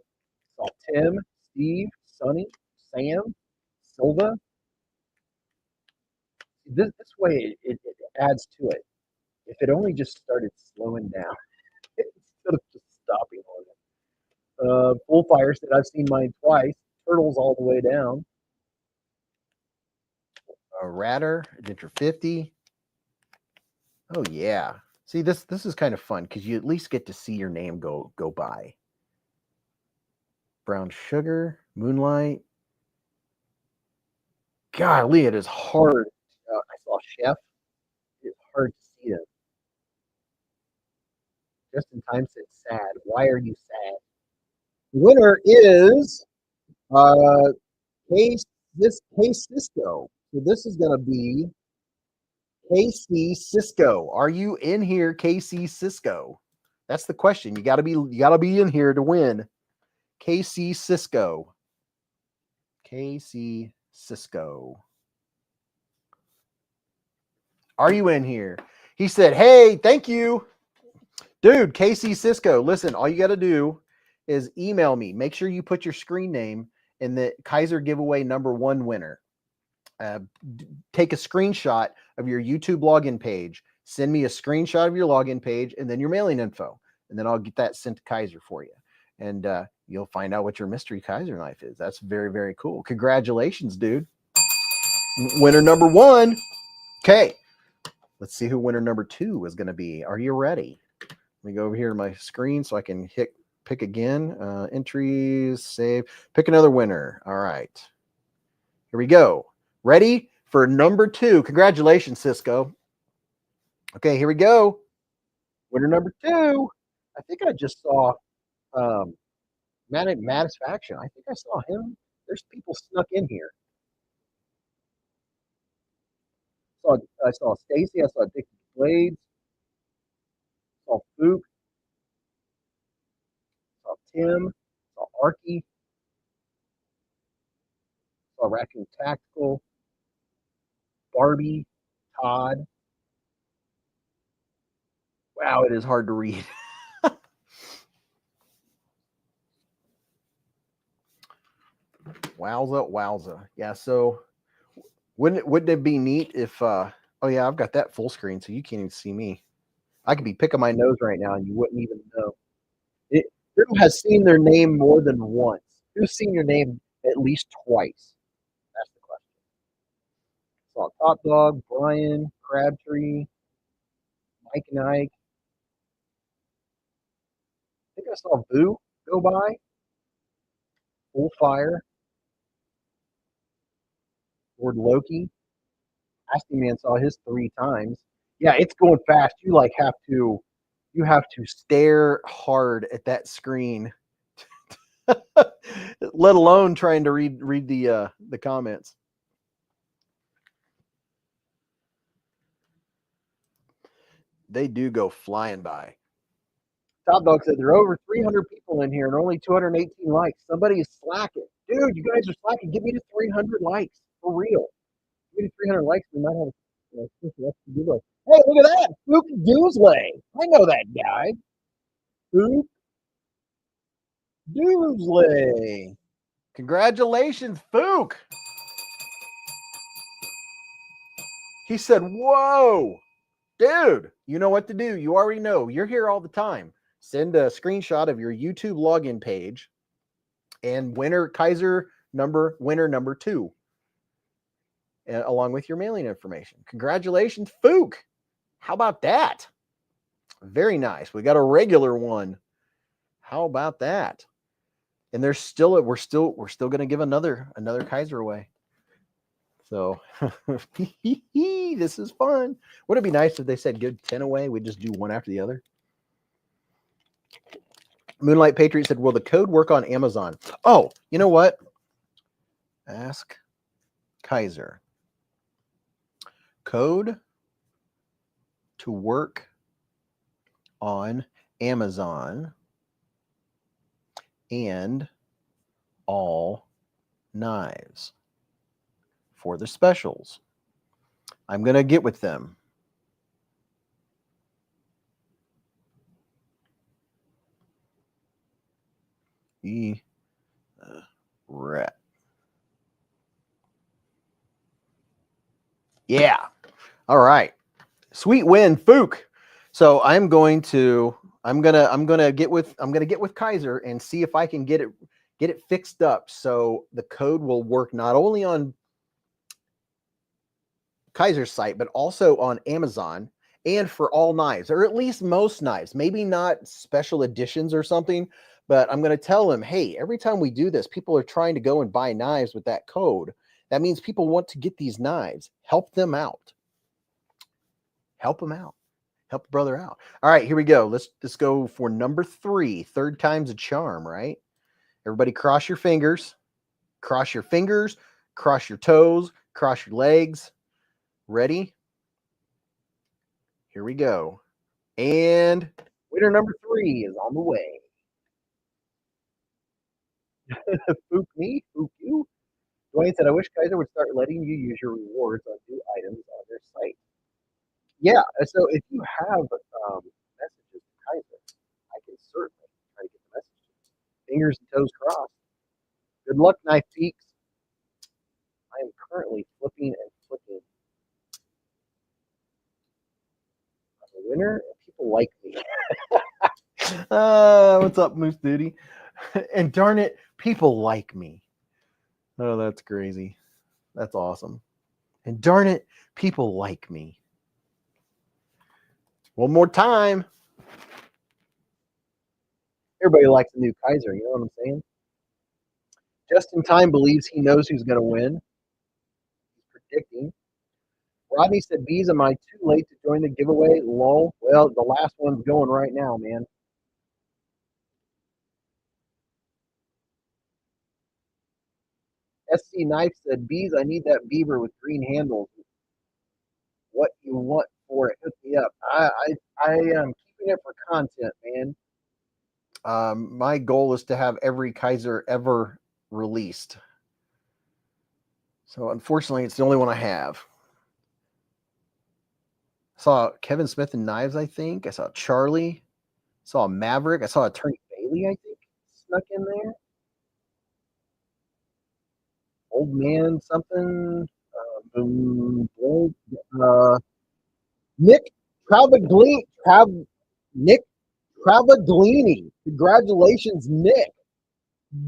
Saw Tim, Steve, Sonny, Sam, Silva. This way it adds to it. If it only just started slowing down instead of just stopping on it. Full Fire said I've seen mine twice. Turtles all the way down. Ratter, Adventure 50. Oh yeah. See, this is kind of fun because you at least get to see your name go by. Brown Sugar, Moonlight. Golly, it is hard. I saw Chef. It's hard to see them. Just in time said sad. Why are you sad? The winner is Cisco. So this is gonna be KC Cisco. Are you in here, KC Cisco? That's the question. You gotta be in here to win. KC Cisco. KC Cisco. Are you in here? He said, hey, thank you. Dude, KC Cisco, listen, all you got to do is email me. Make sure you put your screen name in the Kizer giveaway #1 winner. Take a screenshot of your YouTube login page. Send me a screenshot of your login page and then your mailing info. And then I'll get that sent to Kizer for you. And you'll find out what your mystery Kizer knife is. That's very, very cool. Congratulations, dude. Winner #1. Okay. Let's see who winner #2 is going to be. Are you ready? Let me go over here to my screen so I can pick again. Entries, save, pick another winner. All right. Here we go. Ready for #2. Congratulations, Cisco. Okay, here we go. Winner #2. I think I just saw Matisfaction. I think I saw him. There's people snuck in here. I saw Stacy. I saw Beezblades. Saw Fook. Saw Tim. Saw Arky. Saw Raccoon Tactical. Barbie. Todd. Wow, it is hard to read. Wowza. Yeah, so wouldn't it be neat if oh yeah, I've got that full screen, so you can't even see me. I could be picking my nose right now and you wouldn't even know. Who has seen their name more than once? Who's seen your name at least twice? That's the question. Saw Top Dog, Brian, Crabtree, Mike and Ike. I think I saw Boo go by. Full Fire, Lord Loki. Nasty Man saw his 3 times. Yeah, it's going fast. You like have to stare hard at that screen, let alone trying to read the comments. They do go flying by. Top Dog said there are over 300 people in here and only 218 likes. Somebody is slacking. Dude, you guys are slacking. Give me to 300 likes. For real. Give me to 300 likes. We might have a giveaway. Hey, look at that. Luke Dewsley. I know that guy. Luke Dewsley. Congratulations, Fook. He said, whoa. Dude, you know what to do. You already know. You're here all the time. Send a screenshot of your YouTube login page and Kizer winner number 2, along with your mailing information. Congratulations, Fook. How about that? Very nice. We got a regular one. How about that? And we're still going to give another Kizer away. So this is fun. Would it be nice if they said give 10 away? We just do one after the other. Moonlight Patriot said, will the code work on Amazon? Oh, you know what? Ask Kizer. Code to work on Amazon and all knives for the specials. I'm going to get with them. Rat. Yeah. All right. Sweet win, Fook. So I'm gonna get with Kizer and see if I can get it fixed up so the code will work not only on Kizer's site but also on Amazon and for all knives, or at least most knives. Maybe not special editions or something, but I'm going to tell him, hey, every time we do this, people are trying to go and buy knives with that code. That means people want to get these knives. Help them out. Help them out. Help a brother out. All right, here we go. Let's go for number 3. Third time's a charm, right? Everybody cross your fingers. Cross your fingers. Cross your toes. Cross your legs. Ready? Here we go. And winner number 3 is on the way. Fook me, fook you. Dwayne said, I wish Kizer would start letting you use your rewards on new items on their site. Yeah, so if you have messages to Kizer, I can certainly try to get the messages. Fingers and toes crossed. Good luck, Knife Peaks. I am currently flipping and flicking. I'm a winner, and people like me. What's up, Moose Duty? And darn it, people like me. Oh, that's crazy. That's awesome. And darn it, people like me. One more time. Everybody likes a new Kizer, you know what I'm saying? Just in Time believes he knows who's going to win. He's predicting. Rodney said, Beez, am I too late to join the giveaway? Lol. Well, the last one's going right now, man. SC Knife said, Beez, I need that beaver with green handles. What you want for it? Hook me up. I am keeping it for content, man. My goal is to have every Kizer ever released. So unfortunately, it's the only one I have. I saw Kevin Smith and Knives, I think. I saw Charlie. I saw Maverick. I saw Attorney Bailey, I think, snuck in there. Old man something. Nick Nick Travaglini. Congratulations, Nick.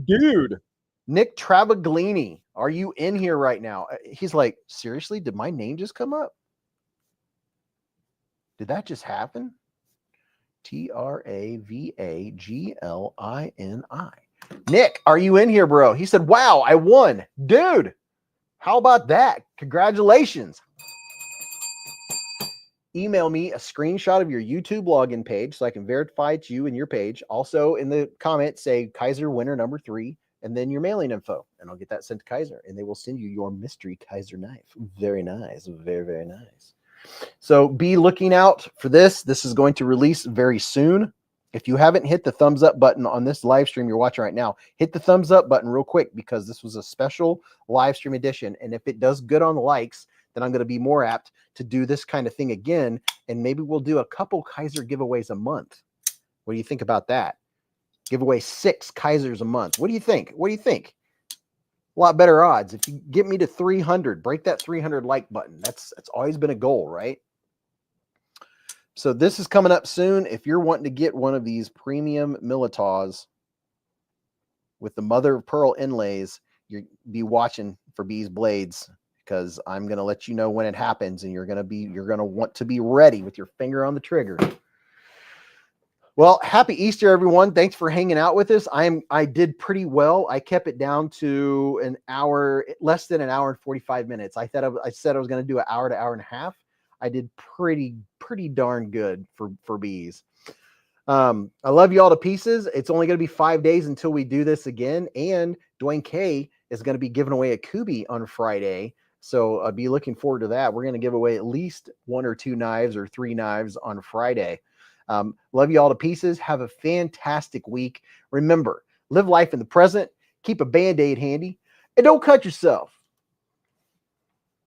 Dude. Nick Travaglini. Are you in here right now? He's like, seriously? Did my name just come up? Did that just happen? Travaglini. Nick, are you in here, bro? He said, wow, I won. Dude, how about that? Congratulations. Email me a screenshot of your YouTube login page so I can verify it's you and your page. Also, in the comments, say Kizer winner number 3, and then your mailing info, and I'll get that sent to Kizer, and they will send you your mystery Kizer knife. Very nice. Very, very nice. So be looking out for this. This is going to release very soon. If you haven't hit the thumbs up button on this live stream you're watching right now, hit the thumbs up button real quick because this was a special live stream edition. And if it does good on the likes, then I'm going to be more apt to do this kind of thing again. And maybe we'll do a couple Kizer giveaways a month. What do you think about that? Give away 6 Kizers a month. What do you think? What do you think? A lot better odds. If you get me to 300, break that 300 like button. That's always been a goal, right? So this is coming up soon. If you're wanting to get one of these premium Militas with the mother of pearl inlays, you'll be watching for Beezblades because I'm going to let you know when it happens, and you're going to want to be ready with your finger on the trigger. Well, happy Easter, everyone. Thanks for hanging out with us. I did pretty well. I kept it down to an hour, less than an hour and 45 minutes. I said I was going to do an hour to hour and a half. I did pretty darn good for Beez. I love you all to pieces. It's only going to be 5 days until we do this again. And Dwayne K is going to be giving away a Kubi on Friday. So I'll be looking forward to that. We're going to give away at least 1 or 2 knives or 3 knives on Friday. Love you all to pieces. Have a fantastic week. Remember, live life in the present, keep a Band-Aid handy, and don't cut yourself.